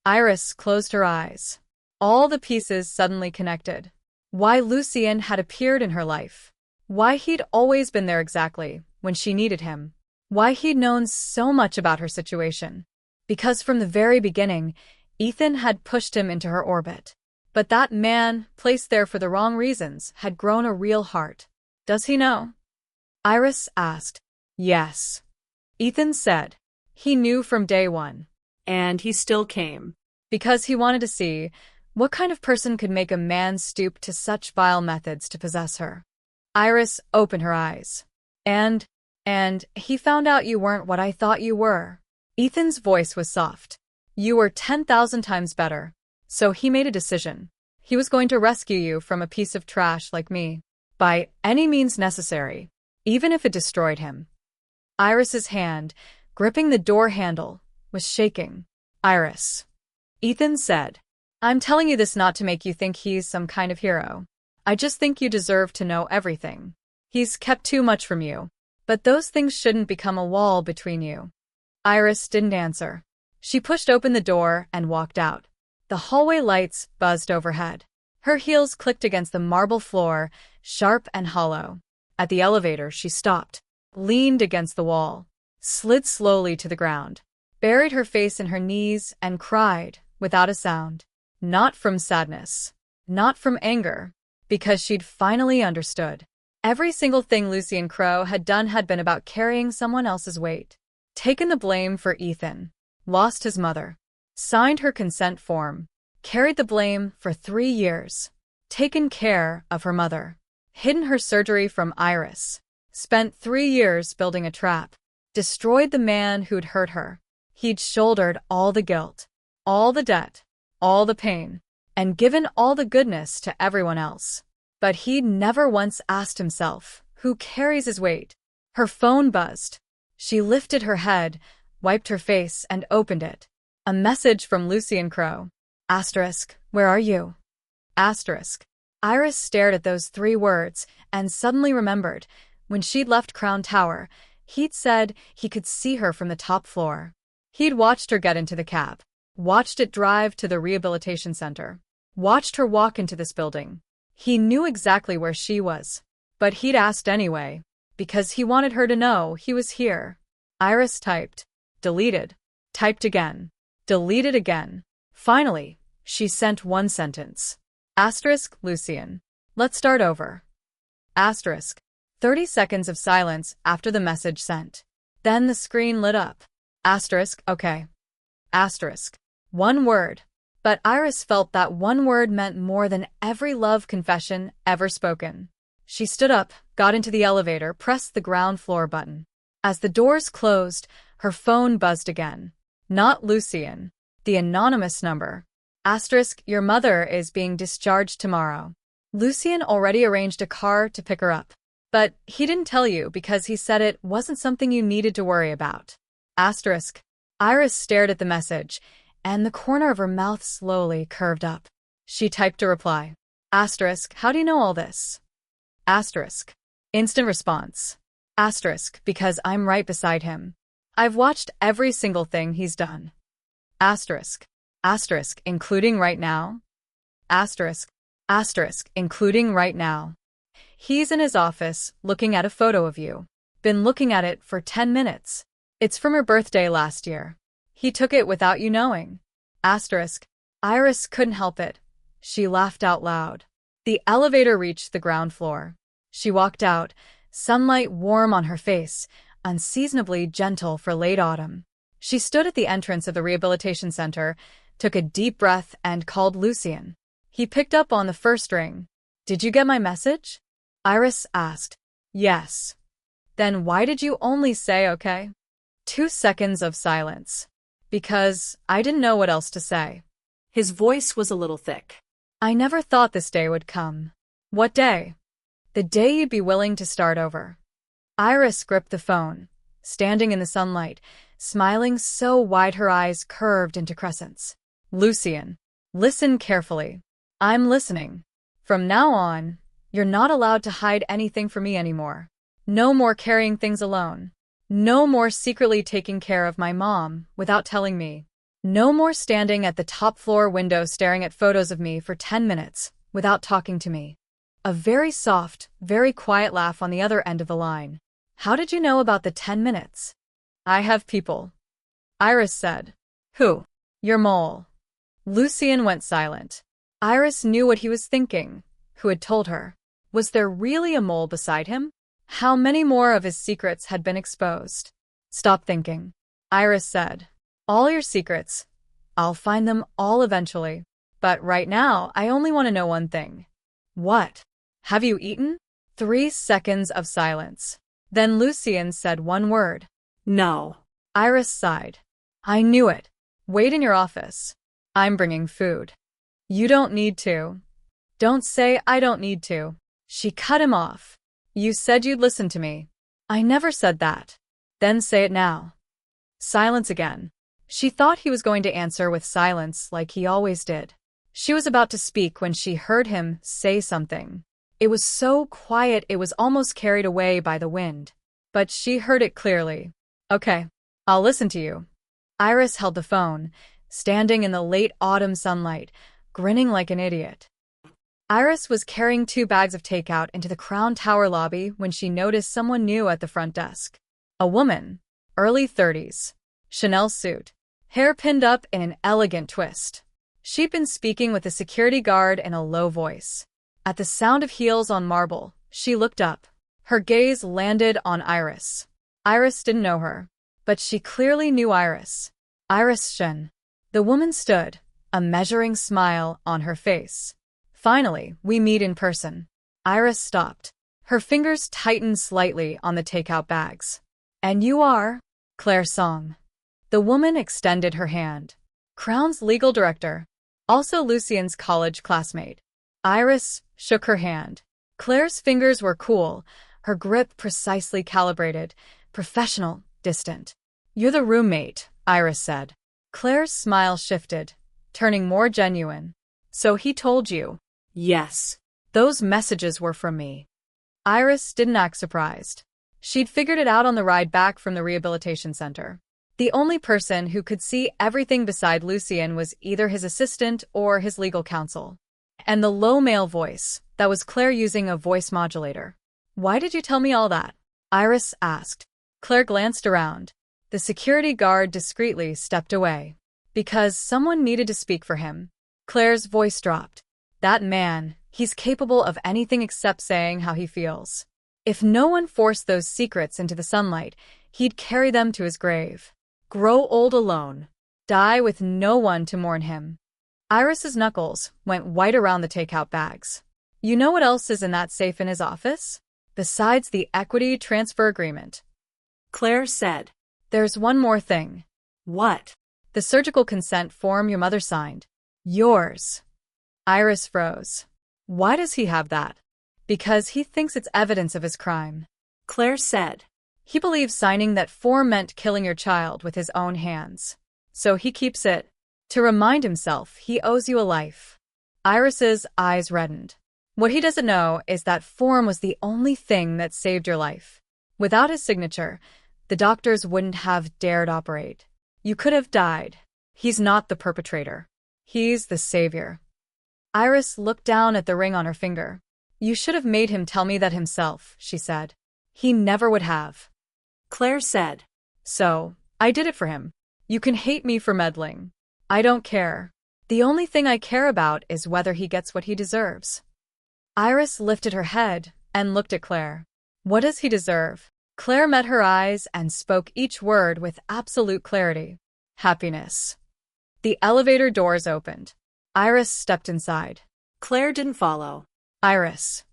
Iris closed her eyes. All the pieces suddenly connected. Why Lucien had appeared in her life. Why he'd always been there exactly when she needed him. Why he'd known so much about her situation. Because from the very beginning, Ethan had pushed him into her orbit. But that man, placed there for the wrong reasons, had grown a real heart. Does he know? Iris asked. Yes. Ethan said. He knew from day one. And he still came. Because he wanted to see what kind of person could make a man stoop to such vile methods to possess her. Iris opened her eyes. And he found out you weren't what I thought you were. Ethan's voice was soft. You were 10,000 times better. So he made a decision. He was going to rescue you from a piece of trash like me. By any means necessary, even if it destroyed him. Iris's hand, gripping the door handle, was shaking. Iris. Ethan said. I'm telling you this not to make you think he's some kind of hero. I just think you deserve to know everything. He's kept too much from you. But those things shouldn't become a wall between you. Iris didn't answer. She pushed open the door and walked out. The hallway lights buzzed overhead. Her heels clicked against the marble floor, sharp and hollow. At the elevator, she stopped, leaned against the wall, slid slowly to the ground, buried her face in her knees and cried, without a sound. Not from sadness, not from anger, because she'd finally understood. Every single thing Lucien Crowe had done had been about carrying someone else's weight. Taken the blame for Ethan, lost his mother, signed her consent form, carried the blame for 3 years, taken care of her mother, hidden her surgery from Iris, spent 3 years building a trap, destroyed the man who'd hurt her. He'd shouldered all the guilt, all the debt, all the pain, and given all the goodness to everyone else. But he'd never once asked himself, who carries his weight? Her phone buzzed. She lifted her head, wiped her face, and opened it. A message from Lucien Crowe. Asterisk, where are you? Asterisk. Iris stared at those 3 words and suddenly remembered, when she'd left Crown Tower, he'd said he could see her from the top floor. He'd watched her get into the cab, watched it drive to the rehabilitation center, watched her walk into this building. He knew exactly where she was, but he'd asked anyway, because he wanted her to know he was here. Iris typed, deleted, typed again, deleted again. Finally, she sent one sentence. Asterisk, Lucien. Let's start over. Asterisk. 30 seconds of silence after the message sent. Then the screen lit up. Asterisk, okay. Asterisk. 1 word. But Iris felt that 1 word meant more than every love confession ever spoken. She stood up, got into the elevator, pressed the ground floor button. As the doors closed, her phone buzzed again. Not Lucien. The anonymous number. Asterisk, your mother is being discharged tomorrow. Lucien already arranged a car to pick her up. But he didn't tell you because he said it wasn't something you needed to worry about. Asterisk. Iris stared at the message, and the corner of her mouth slowly curved up. She typed a reply. Asterisk, how do you know all this? Asterisk. Instant response. Asterisk, because I'm right beside him. I've watched every single thing he's done. Asterisk. Asterisk, including right now? Asterisk. Asterisk, including right now. He's in his office, looking at a photo of you. Been looking at it for 10 minutes. It's from her birthday last year. He took it without you knowing. Asterisk. Iris couldn't help it. She laughed out loud. The elevator reached the ground floor. She walked out, sunlight warm on her face, unseasonably gentle for late autumn. She stood at the entrance of the rehabilitation center, took a deep breath, and called Lucien. He picked up on the first ring. Did you get my message? Iris asked. Yes. Then why did you only say okay? 2 seconds of silence. Because I didn't know what else to say. His voice was a little thick. I never thought this day would come. What day? The day you'd be willing to start over. Iris gripped the phone, standing in the sunlight, smiling so wide her eyes curved into crescents. Lucien, listen carefully. I'm listening. From now on, you're not allowed to hide anything from me anymore. No more carrying things alone. No more secretly taking care of my mom without telling me. No more standing at the top floor window staring at photos of me for 10 minutes without talking to me. A very soft, very quiet laugh on the other end of the line. How did you know about the 10 minutes? I have people. Iris said. Who? Your mole. Lucien went silent. Iris knew what he was thinking. Who had told her? Was there really a mole beside him? How many more of his secrets had been exposed? Stop thinking. Iris said. All your secrets. I'll find them all eventually. But right now, I only want to know one thing. What? Have you eaten? 3 seconds of silence. Then Lucien said one word. No. Iris sighed. I knew it. Wait in your office. I'm bringing food. You don't need to. Don't say I don't need to. She cut him off. You said you'd listen to me. I never said that. Then say it now. Silence again. She thought he was going to answer with silence like he always did. She was about to speak when she heard him say something. It was so quiet it was almost carried away by the wind. But she heard it clearly. Okay, I'll listen to you. Iris held the phone, standing in the late autumn sunlight, grinning like an idiot. Iris was carrying 2 bags of takeout into the Crown Tower lobby when she noticed someone new at the front desk. A woman, early 30s, Chanel suit, hair pinned up in an elegant twist. She'd been speaking with a security guard in a low voice. At the sound of heels on marble, she looked up. Her gaze landed on Iris. Iris didn't know her, but she clearly knew Iris. Iris Shen. The woman stood, a measuring smile on her face. Finally, we meet in person. Iris stopped. Her fingers tightened slightly on the takeout bags. And you are? Claire Song. The woman extended her hand. Crown's legal director. Also Lucien's college classmate. Iris shook her hand. Claire's fingers were cool, her grip precisely calibrated, professional, distant. You're the roommate, Iris said. Claire's smile shifted, turning more genuine. So he told you? Yes. Those messages were from me. Iris didn't act surprised. She'd figured it out on the ride back from the rehabilitation center. The only person who could see everything beside Lucien was either his assistant or his legal counsel. And the low male voice, that was Claire using a voice modulator. Why did you tell me all that? Iris asked. Claire glanced around. The security guard discreetly stepped away. Because someone needed to speak for him. Claire's voice dropped. That man, he's capable of anything except saying how he feels. If no one forced those secrets into the sunlight, he'd carry them to his grave. Grow old alone. Die with no one to mourn him. Iris's knuckles went white around the takeout bags. You know what else is in that safe in his office? Besides the equity transfer agreement. Claire said. There's one more thing. What? The surgical consent form your mother signed. Yours. Iris froze. Why does he have that? Because he thinks it's evidence of his crime. Claire said. He believes signing that form meant killing your child with his own hands. So he keeps it. To remind himself he owes you a life. Iris's eyes reddened. What he doesn't know is that form was the only thing that saved your life. Without his signature, the doctors wouldn't have dared operate. You could have died. He's not the perpetrator. He's the savior. Iris looked down at the ring on her finger. You should have made him tell me that himself, she said. He never would have. Claire said. So, I did it for him. You can hate me for meddling. I don't care. The only thing I care about is whether he gets what he deserves. Iris lifted her head and looked at Claire. What does he deserve? Claire met her eyes and spoke each word with absolute clarity. Happiness. The elevator doors opened. Iris stepped inside. Claire didn't follow. Iris.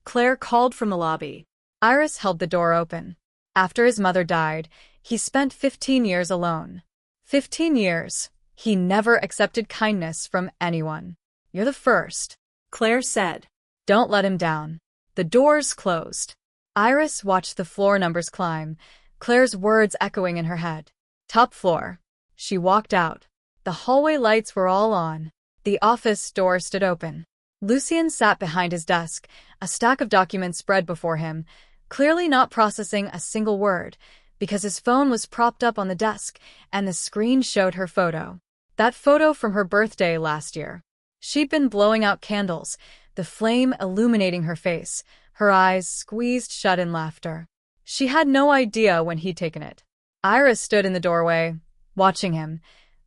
Claire called from the lobby. Iris held the door open. After his mother died, he spent 15 years alone. 15 years. He never accepted kindness from anyone. You're the first. Claire said. Don't let him down. The doors closed. Iris watched the floor numbers climb, Claire's words echoing in her head. Top floor. She walked out. The hallway lights were all on. The office door stood open. Lucien sat behind his desk, a stack of documents spread before him, clearly not processing a single word, because his phone was propped up on the desk and the screen showed her photo. That photo from her birthday last year. She'd been blowing out candles, the flame illuminating her face, her eyes squeezed shut in laughter. She had no idea when he'd taken it. Iris stood in the doorway, watching him,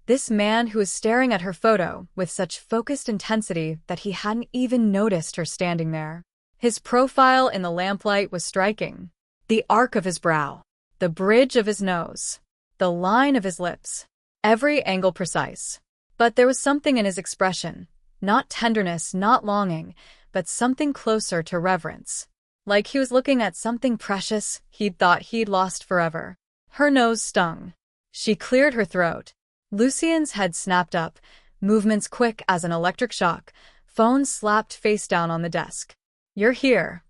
this man who was staring at her photo with such focused intensity that he hadn't even noticed her standing there. His profile in the lamplight was striking. The arc of his brow, the bridge of his nose, the line of his lips, every angle precise. But there was something in his expression, not tenderness, not longing, but something closer to reverence. Like he was looking at something precious he'd thought he'd lost forever. Her nose stung. She cleared her throat. Lucien's head snapped up, movements quick as an electric shock. Phone slapped face down on the desk. "You're here."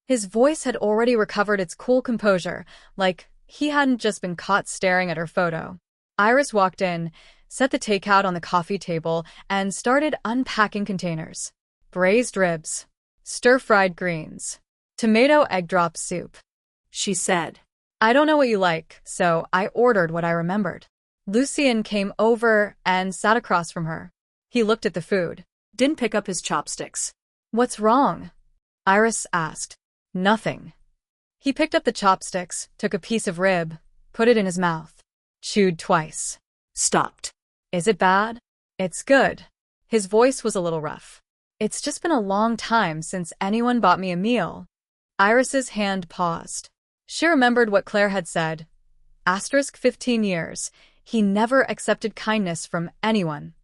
His voice had already recovered its cool composure, like he hadn't just been caught staring at her photo. Iris walked in, set the takeout on the coffee table, and started unpacking containers. Braised ribs, stir-fried greens, tomato egg drop soup. She said. "I don't know what you like, so I ordered what I remembered." Lucien came over and sat across from her. He looked at the food. Didn't pick up his chopsticks. "What's wrong?" Iris asked. "Nothing." He picked up the chopsticks, took a piece of rib, put it in his mouth. Chewed twice. Stopped. "Is it bad?" "It's good." His voice was a little rough. "It's just been a long time since anyone bought me a meal." Iris's hand paused. She remembered what Claire had said. 15 years. He never accepted kindness from anyone.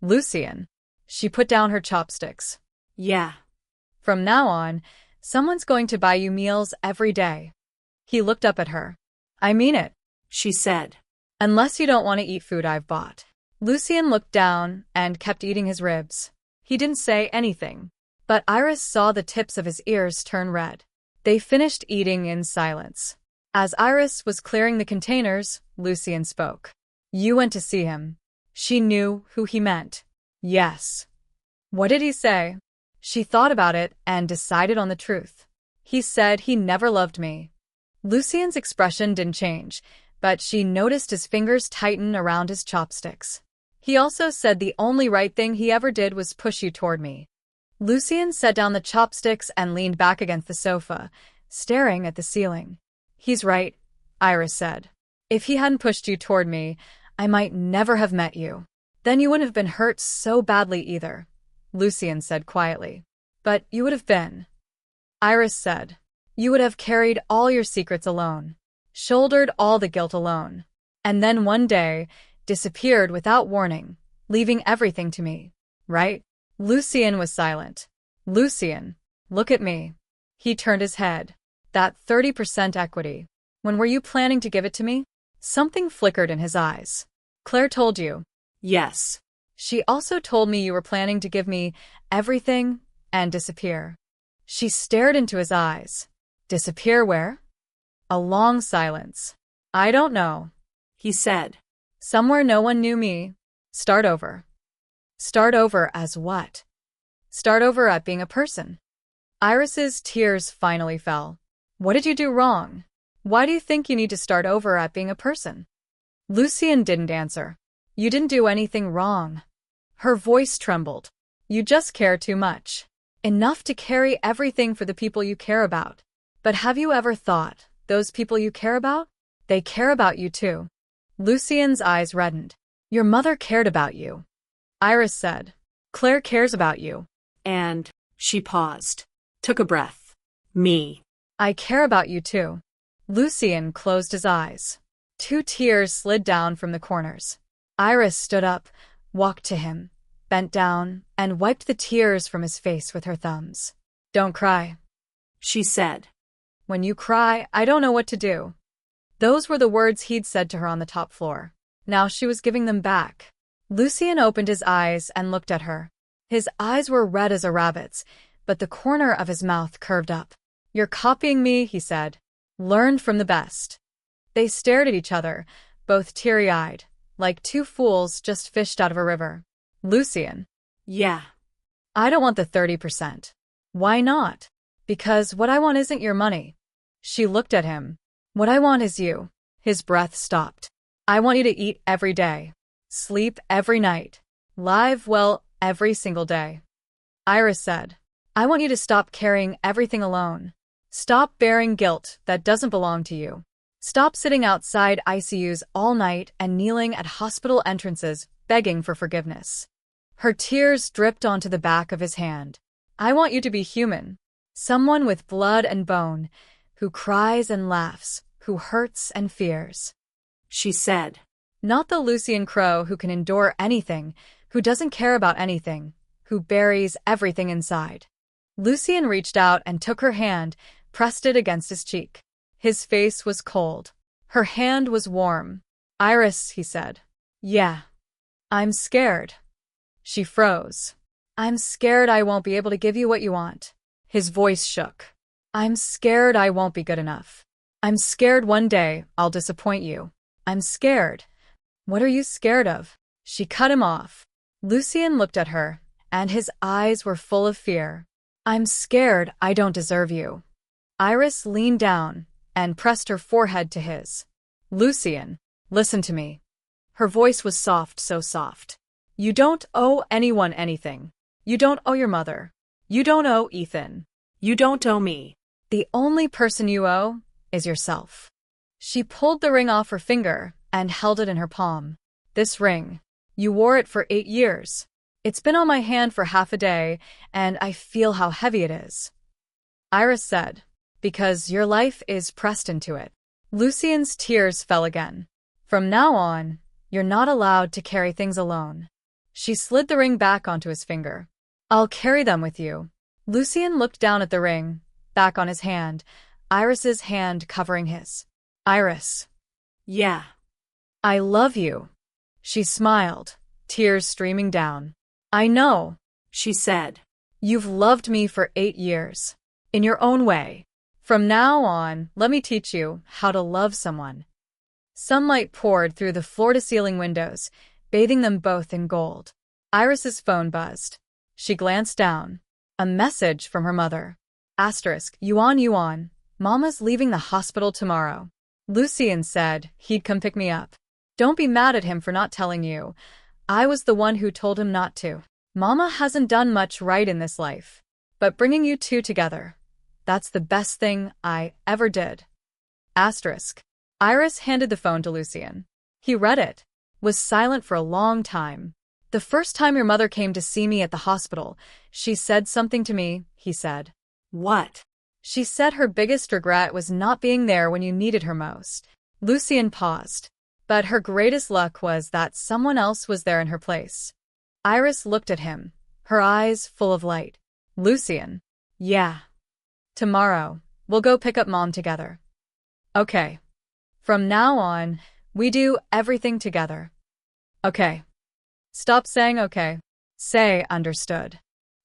Lucien. She put down her chopsticks. "Yeah. From now on, someone's going to buy you meals every day." He looked up at her. "I mean it," she said. "Unless you don't want to eat food I've bought." Lucien looked down and kept eating his ribs. He didn't say anything, but Iris saw the tips of his ears turn red. They finished eating in silence. As Iris was clearing the containers, Lucien spoke. "You went to see him." She knew who he meant. "Yes." "What did he say?" She thought about it and decided on the truth. "He said he never loved me." Lucien's expression didn't change, but she noticed his fingers tighten around his chopsticks. "He also said the only right thing he ever did was push you toward me." Lucien set down the chopsticks and leaned back against the sofa, staring at the ceiling. "He's right," Iris said. "If he hadn't pushed you toward me, I might never have met you. Then you wouldn't have been hurt so badly either," Lucien said quietly. "But you would have been," Iris said. "You would have carried all your secrets alone, shouldered all the guilt alone, and then one day disappeared without warning, leaving everything to me, right?" Lucien was silent. "Lucien, look at me." He turned his head. "That 30% equity. When were you planning to give it to me?" Something flickered in his eyes. "Claire told you." "Yes." "She also told me you were planning to give me everything and disappear." She stared into his eyes. "Disappear where?" A long silence. "I don't know," he said. "Somewhere no one knew me. Start over." "Start over as what?" "Start over at being a person." Iris's tears finally fell. "What did you do wrong? Why do you think you need to start over at being a person?" Lucien didn't answer. "You didn't do anything wrong." Her voice trembled. "You just care too much. Enough to carry everything for the people you care about. But have you ever thought, those people you care about? They care about you too." Lucien's eyes reddened. "Your mother cared about you," Iris said. "Claire cares about you." And she paused, took a breath. "Me." "I care about you too." Lucien closed his eyes. 2 tears slid down from the corners. Iris stood up, walked to him, bent down, and wiped the tears from his face with her thumbs. "Don't cry," she said. "When you cry, I don't know what to do." Those were the words he'd said to her on the top floor. Now she was giving them back. Lucien opened his eyes and looked at her. His eyes were red as a rabbit's, but the corner of his mouth curved up. "You're copying me," he said. "Learned from the best." They stared at each other, both teary-eyed, like 2 fools just fished out of a river. "Lucien." "Yeah." "I don't want the 30%. "Why not?" "Because what I want isn't your money." She looked at him. "What I want is you." His breath stopped. "I want you to eat every day. Sleep every night. Live well every single day." Iris said. "I want you to stop carrying everything alone. Stop bearing guilt that doesn't belong to you. Stop sitting outside ICUs all night and kneeling at hospital entrances begging for forgiveness." Her tears dripped onto the back of his hand. "I want you to be human. Someone with blood and bone, who cries and laughs, who hurts and fears," she said. "Not the Lucien Crow who can endure anything, who doesn't care about anything, who buries everything inside." Lucien reached out and took her hand, pressed it against his cheek. His face was cold. Her hand was warm. "Iris," he said. Yeah. I'm scared. She froze. I'm scared I won't be able to give you what you want. His voice shook. I'm scared I won't be good enough. I'm scared one day I'll disappoint you. I'm scared. What are you scared of? She cut him off. Lucien looked at her, and his eyes were full of fear. I'm scared I don't deserve you. Iris leaned down and pressed her forehead to his. Lucien, listen to me. Her voice was soft, so soft. You don't owe anyone anything. You don't owe your mother. You don't owe Ethan. You don't owe me. The only person you owe is yourself. She pulled the ring off her finger and held it in her palm. This ring. You wore it for 8 years. It's been on my hand for half a day, and I feel how heavy it is. Iris said, because your life is pressed into it. Lucien's tears fell again. From now on, you're not allowed to carry things alone. She slid the ring back onto his finger. I'll carry them with you. Lucien looked down at the ring, back on his hand, Iris's hand covering his. Iris. Yeah. I love you. She smiled, tears streaming down. I know, she said. You've loved me for 8 years. In your own way. From now on, let me teach you how to love someone. Sunlight poured through the floor-to-ceiling windows, bathing them both in gold. Iris's phone buzzed. She glanced down. A message from her mother. Yuan, Mama's leaving the hospital tomorrow. Lucien said he'd come pick me up. Don't be mad at him for not telling you. I was the one who told him not to. Mama hasn't done much right in this life. But bringing you two together, that's the best thing I ever did. Iris handed the phone to Lucien. He read it, was silent for a long time. The first time your mother came to see me at the hospital, she said something to me, he said. What? She said her biggest regret was not being there when you needed her most. Lucien paused. But her greatest luck was that someone else was there in her place. Iris looked at him, her eyes full of light. Lucien. Yeah. Tomorrow, we'll go pick up Mom together. Okay. From now on, we do everything together. Okay. Stop saying okay. Say understood.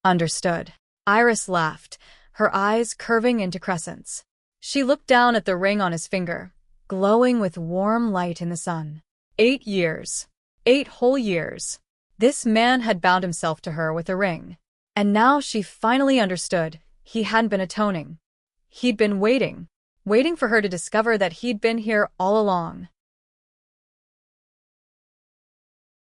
Understood. Iris laughed, her eyes curving into crescents. She looked down at the ring on his finger, glowing with warm light in the sun. 8 years. 8 whole years. This man had bound himself to her with a ring. And now she finally understood he hadn't been atoning. He'd been waiting for her to discover that he'd been here all along.